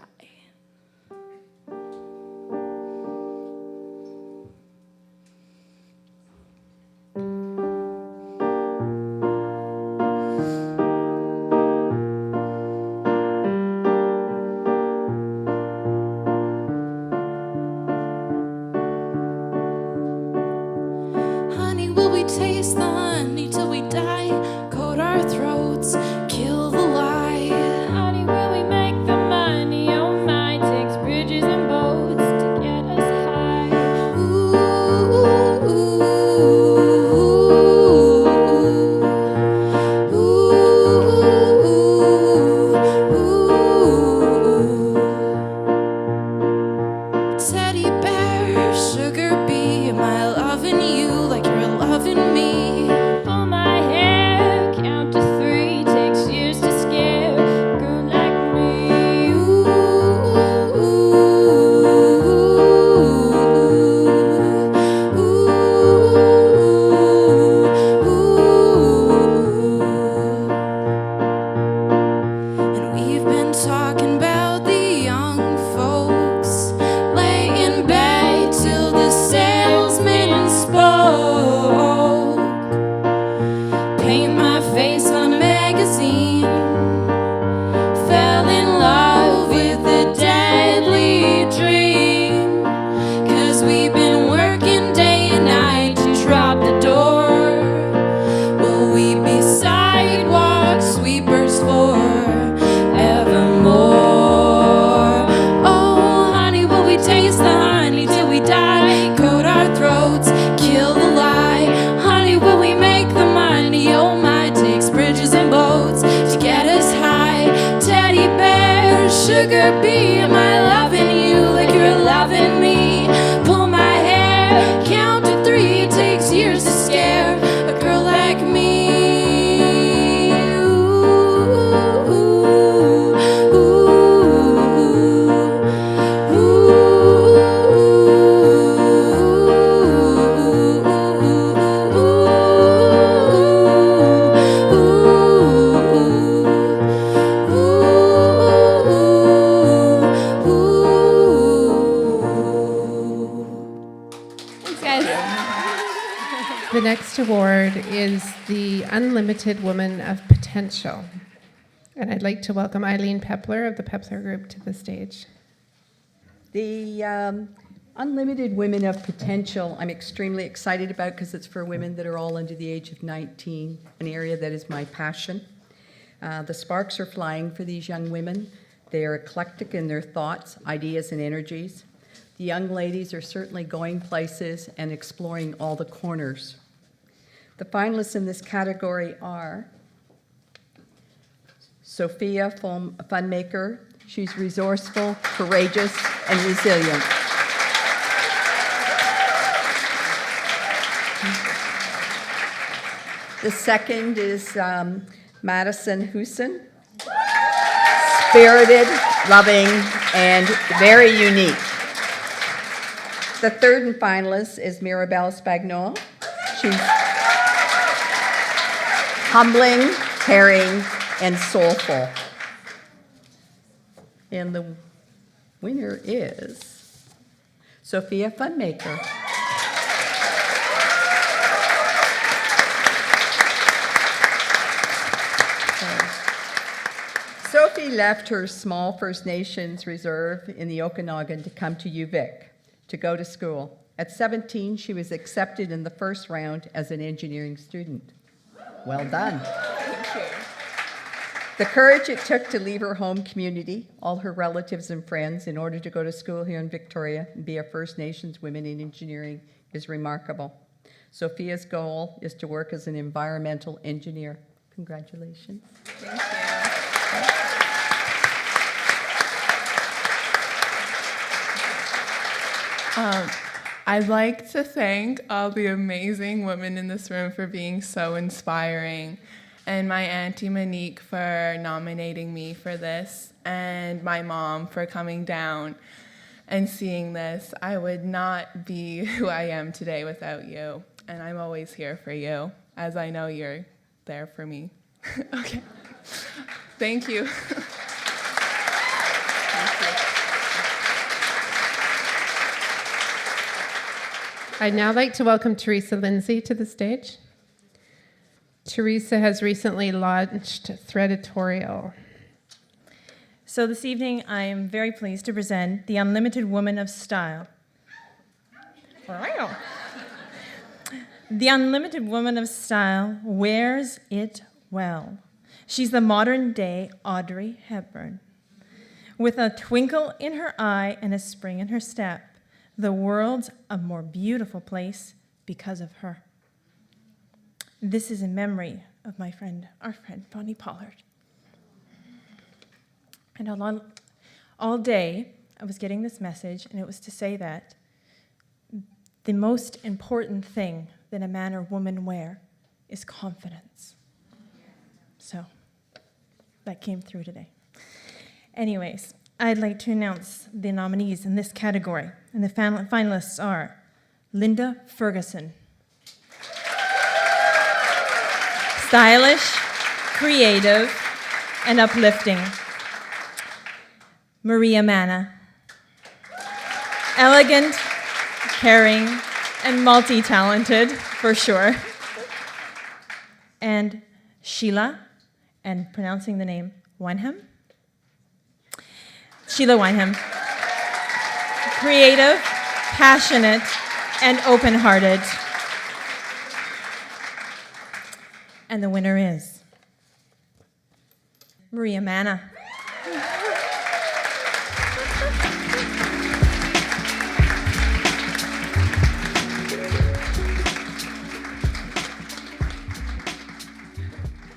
Honey, will we taste the honey till we die? Coat our throats, kill the lie. Honey, will we make the money? Oh my, takes bridges and boats to get us high. Ooh, ooh, Teddy bear, sugar bee, am I loving you like you're loving me? Pull my hair, count to 3, takes years to scare a girl like me. And we've been talking about the young folks laying in bed till the salesman spoke. Paint my face on a magazine. Fell in love with a deadly dream. 'Cause we've been working day and night to drop the door. Will we be sidewalk sweepers forevermore? Oh, honey, will we taste the honey till we die? Coat our throats, kill the lie. Honey, will we make the money? Oh my, takes bridges and boats to get us high. Teddy bear, sugar bee, am I loving you like you're loving me? Pull my hair, count to 3, takes years to scare a girl like me. Thanks, guys. The next award is the Unlimited Woman of Potential. And I'd like to welcome Eileen Pepler of the Pepler Group to the stage. The Unlimited Women of Potential, I'm extremely excited about because it's for women that are all under the age of 19, an area that is my passion. The sparks are flying for these young women. They are eclectic in their thoughts, ideas, and energies. The young ladies are certainly going places and exploring all the corners. The finalists in this category are Sophia Funmaker. She's resourceful, courageous, and resilient. The second is Madison Huson. Spirited, loving, and very unique. The third and finalist is Mirabelle Spagnol. She's humbling, caring, and soulful. And the winner is Sophia Funmaker. Sophie left her small First Nations reserve in the Okanagan to come to UVic to go to school. At 17, she was accepted in the first round as an engineering student. Well done. Thank you. The courage it took to leave her home community, all her relatives and friends, in order to go to school here in Victoria and be a First Nations woman in engineering is remarkable. Sophia's goal is to work as an environmental engineer. Congratulations. Thank you. I'd like to thank all the amazing women in this room for being so inspiring, and my Auntie Monique for nominating me for this, and my mom for coming down and seeing this. I would not be who I am today without you, and I'm always here for you, as I know you're there for me. Okay. Thank you. I'd now like to welcome Teresa Lindsay to the stage. Teresa has recently launched Threadatorial. So this evening, I am very pleased to present The Unlimited Woman of Style. Wow. The Unlimited Woman of Style wears it well. She's the modern-day Audrey Hepburn. With a twinkle in her eye and a spring in her step, the world's a more beautiful place because of her. This is in memory of our friend Bonnie Pollard. And all day, I was getting this message, and it was to say that the most important thing that a man or woman wear is confidence. So that came through today. Anyways, I'd like to announce the nominees in this category, and the finalists are Linda Ferguson. Stylish, creative, and uplifting. Maria Manna. Elegant, caring, and multi-talented, for sure. And Sheila, and pronouncing the name, Weinham. Sheila Weinham. Creative, passionate, and open-hearted. And the winner is Maria Manna.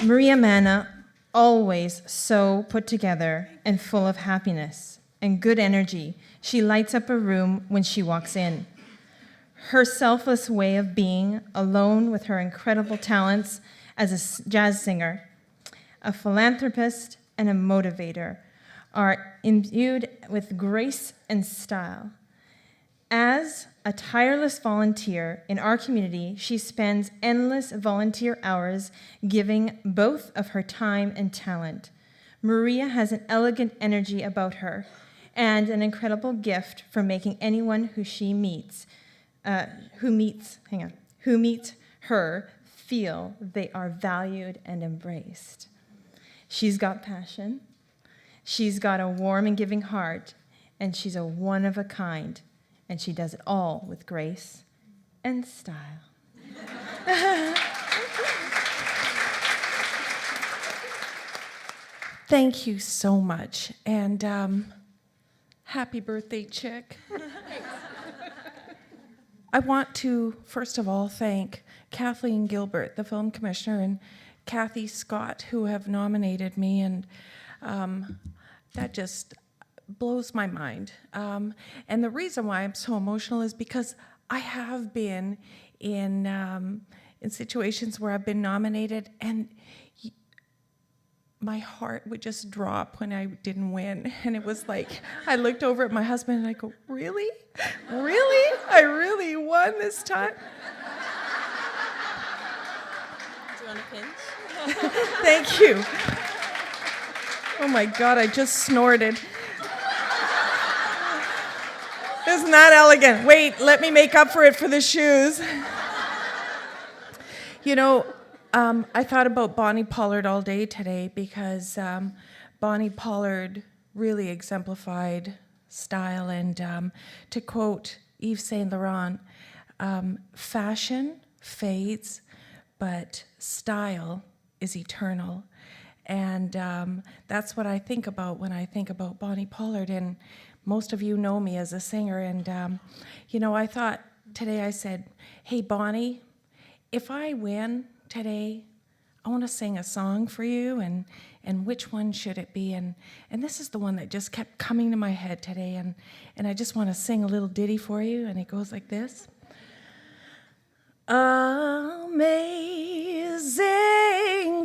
Maria Manna, always so put together and full of happiness and good energy. She lights up a room when she walks in. Her selfless way of being, alone with her incredible talents as a jazz singer, a philanthropist, and a motivator, are imbued with grace and style. As a tireless volunteer in our community, she spends endless volunteer hours giving both of her time and talent. Maria has an elegant energy about her and an incredible gift for making anyone who meets her feel they are valued and embraced. She's got passion, she's got a warm and giving heart, and she's a one of a kind. And she does it all with grace and style. Thank you so much, and happy birthday, Chick. I want to, first of all, thank Kathleen Gilbert, the film commissioner, and Kathy Scott, who have nominated me, and that just blows my mind. And the reason why I'm so emotional is because I have been in situations where I've been nominated, and my heart would just drop when I didn't win. And it was like, I looked over at my husband and I go, really? Really? I really won this time? Do you want a pinch? Thank you. Oh my God, I just snorted. Isn't that elegant? Wait, let me make up for it for the shoes. You know, I thought about Bonnie Pollard all day today because Bonnie Pollard really exemplified style. And to quote Yves Saint Laurent, fashion fades, but style is eternal. And that's what I think about when I think about Bonnie Pollard. And most of you know me as a singer, and you know, I thought today, I said, hey, Bonnie, if I win today, I want to sing a song for you, and and which one should it be? And this is the one that just kept coming to my head today, and I just want to sing a little ditty for you, and it goes like this. Amazing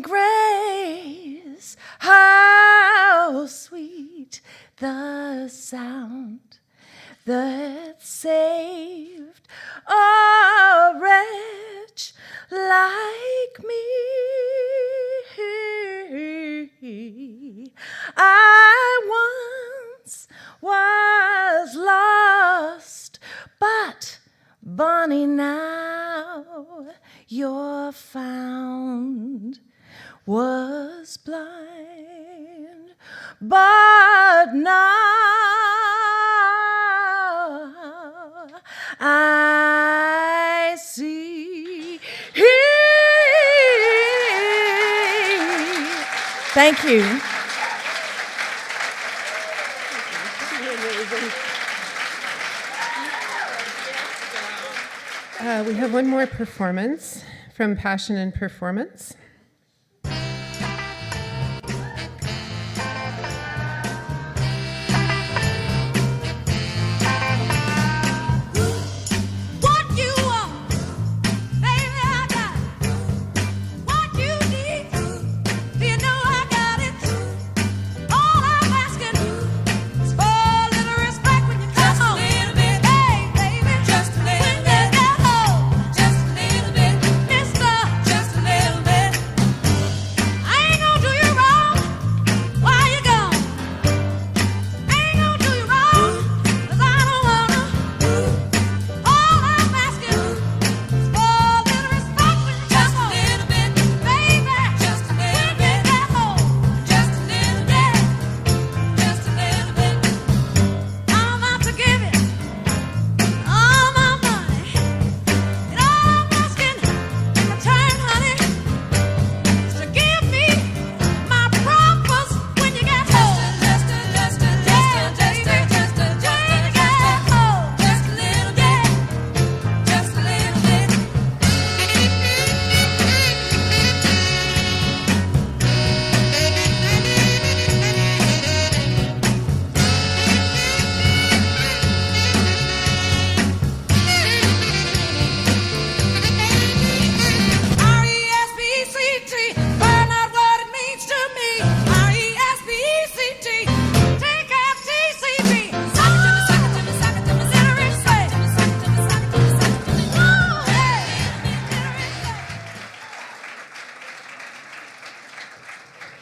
grace, how sweet the sound that saved a wretch like me. I once was lost, but Bonnie, now you're found. Was blind, but now I see. Thank you. We have one more performance from Passion and Performance.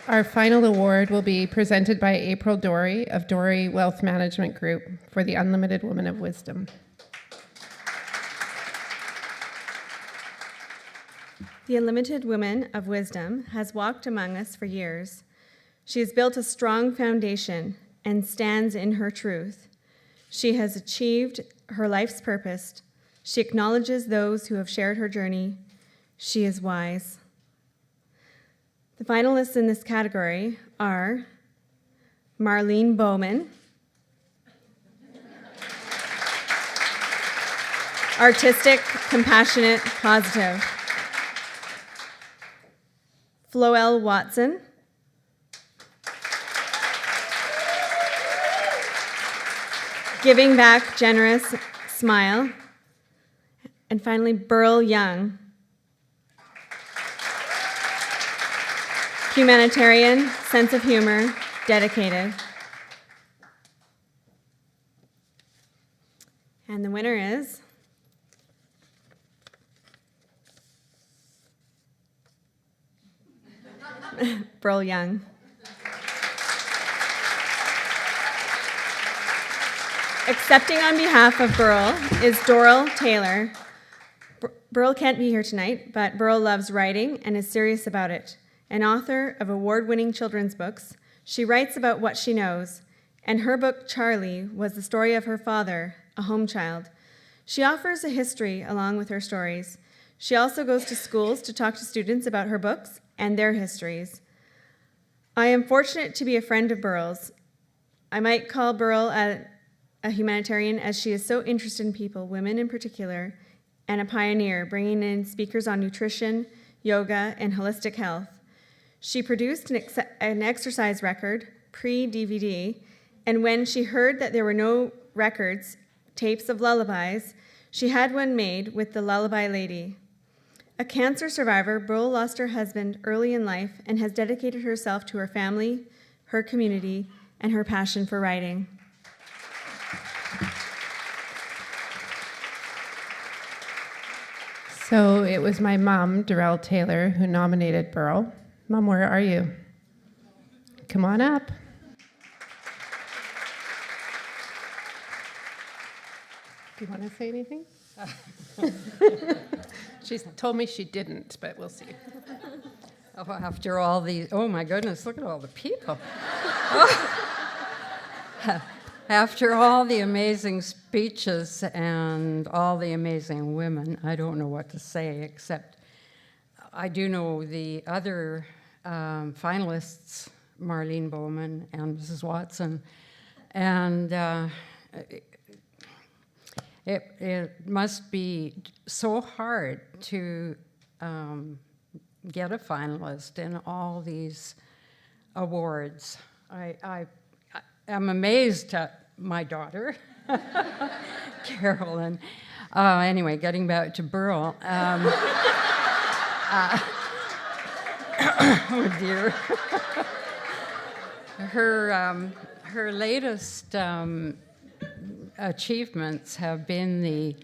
Our final award will be presented by April Dory of Dory Wealth Management Group for the Unlimited Woman of Wisdom. The Unlimited Woman of Wisdom has walked among us for years. She has built a strong foundation and stands in her truth. She has achieved her life's purpose. She acknowledges those who have shared her journey. She is wise. The finalists in this category are Marlene Bowman, artistic, compassionate, positive. Floelle Watson, giving back, generous, smile. And finally, Burl Young, humanitarian, sense of humor, dedicated. And the winner is Burl Young. Accepting on behalf of Burl is Doral Taylor. Burl can't be here tonight, but Burl loves writing and is serious about it. An author of award-winning children's books, she writes about what she knows, and her book, Charlie, was the story of her father, a home child. She offers a history along with her stories. She also goes to schools to talk to students about her books and their histories. I am fortunate to be a friend of Burl's. I might call Burl a humanitarian as she is so interested in people, women in particular, and a pioneer, bringing in speakers on nutrition, yoga, and holistic health. She produced an exercise record, pre-DVD, and when she heard that there were no records, tapes of lullabies, she had one made with the Lullaby Lady. A cancer survivor, Burl lost her husband early in life and has dedicated herself to her family, her community, and her passion for writing. So it was my mom, Darrell Taylor, who nominated Burl. Mom, where are you? Come on up. Do you want to say anything? She's told me she didn't, but we'll see. Oh, after all these, oh my goodness, look at all the people. After all the amazing speeches and all the amazing women, I don't know what to say, except I do know the other finalists, Marlene Bowman and Mrs. Watson, and it must be so hard to get a finalist in all these awards. I am amazed at my daughter, Carolyn. Anyway, getting back to Burl. Oh dear. Her latest achievements have been the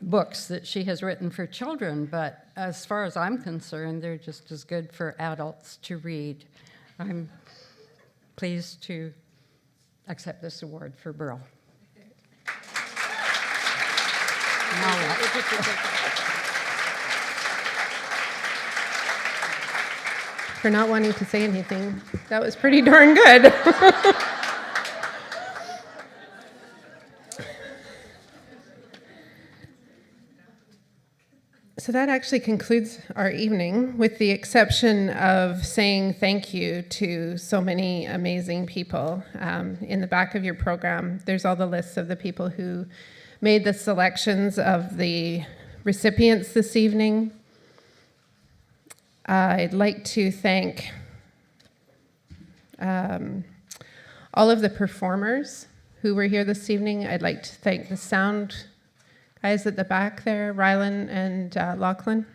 books that she has written for children, but as far as I'm concerned, they're just as good for adults to read. I'm pleased to accept this award for Burl. For not wanting to say anything. That was pretty darn good. So that actually concludes our evening, with the exception of saying thank you to so many amazing people. In the back of your program, there's all the lists of the people who made the selections of the recipients this evening. I'd like to thank all of the performers who were here this evening. I'd like to thank the sound guys at the back there, Rylan and Lachlan.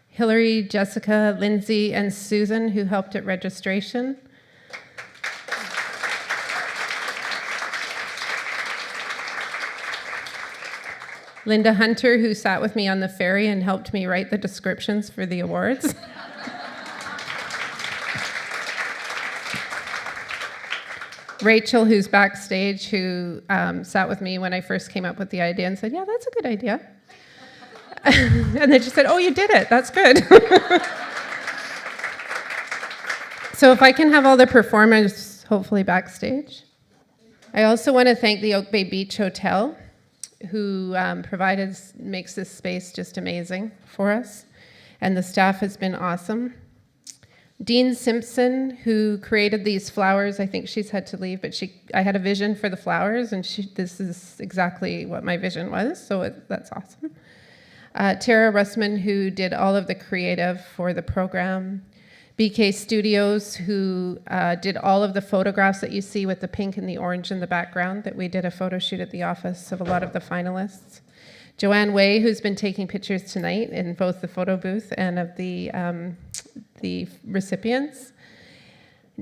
Hillary, Jessica, Lindsay, and Susan, who helped at registration. Linda Hunter, who sat with me on the ferry and helped me write the descriptions for the awards. Rachel, who's backstage, who sat with me when I first came up with the idea and said, yeah, that's a good idea. And then she said, oh, you did it. That's good. So if I can have all the performers hopefully backstage. I also want to thank the Oak Bay Beach Hotel, who makes this space just amazing for us. And the staff has been awesome. Dean Simpson, who created these flowers, I think she's had to leave, but I had a vision for the flowers, and this is exactly what my vision was, so that's awesome. Tara Russman, who did all of the creative for the program. BK Studios, who did all of the photographs that you see with the pink and the orange in the background, that we did a photo shoot at the office of a lot of the finalists. Joanne Way, who's been taking pictures tonight in both the photo booth and of the recipients.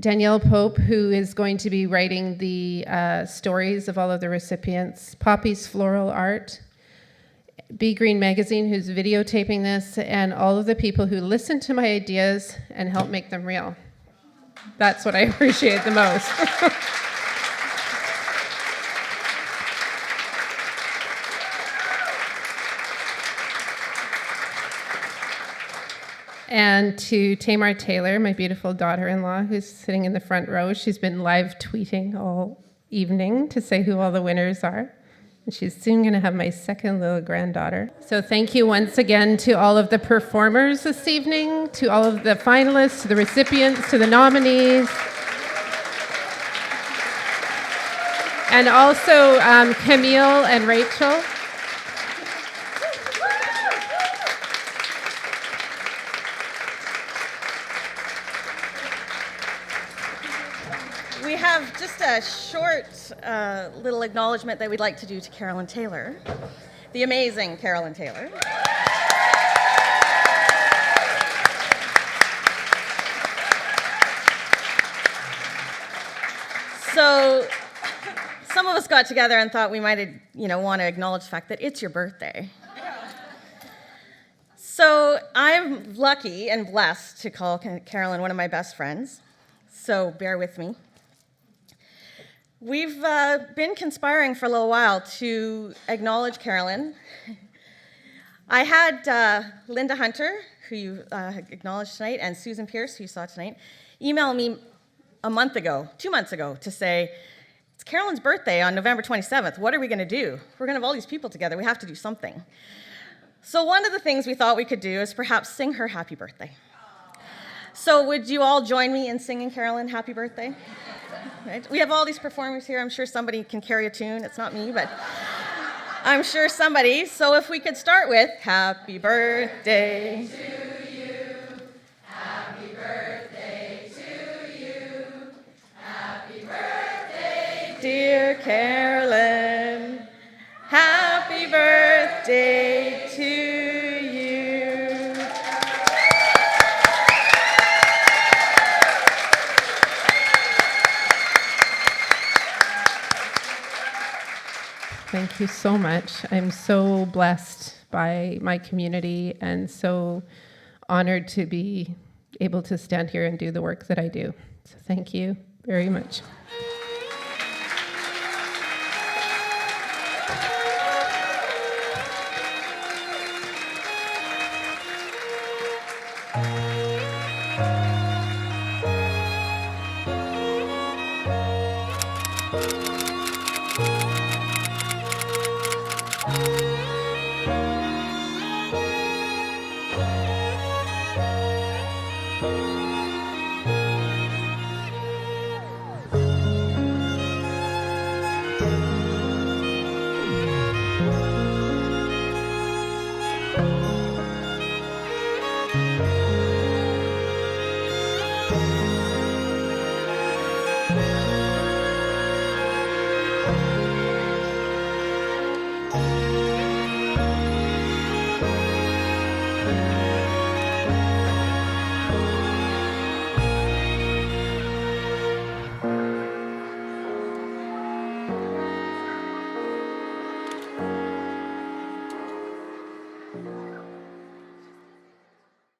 Danielle Pope, who is going to be writing the stories of all of the recipients. Poppy's Floral Art. Be Green Magazine, who's videotaping this, and all of the people who listen to my ideas and help make them real. That's what I appreciate the most. And to Tamar Taylor, my beautiful daughter-in-law, who's sitting in the front row. She's been live tweeting all evening to say who all the winners are. And she's soon going to have my second little granddaughter. So thank you once again to all of the performers this evening, to all of the finalists, to the recipients, to the nominees. And also Camille and Rachel. We have just a short little acknowledgement that we'd like to do to Carolyn Taylor, the amazing Carolyn Taylor. So some of us got together and thought we might, want to acknowledge the fact that it's your birthday. So I'm lucky and blessed to call Carolyn one of my best friends. So bear with me. We've been conspiring for a little while to acknowledge Carolyn. I had Linda Hunter, who you acknowledged tonight, and Susan Pierce, who you saw tonight, email me 2 months ago, to say, it's Carolyn's birthday on November 27th. What are we going to do? We're going to have all these people together. We have to do something. So one of the things we thought we could do is perhaps sing her happy birthday. So would you all join me in singing Carolyn happy birthday? Right? We have all these performers here. I'm sure somebody can carry a tune. It's not me, but I'm sure somebody. So if we could start with happy birthday to you. Happy birthday to you. Happy birthday, dear Carolyn. Happy birthday to you. Thank you so much. I'm so blessed by my community and so honored to be able to stand here and do the work that I do. So thank you very much.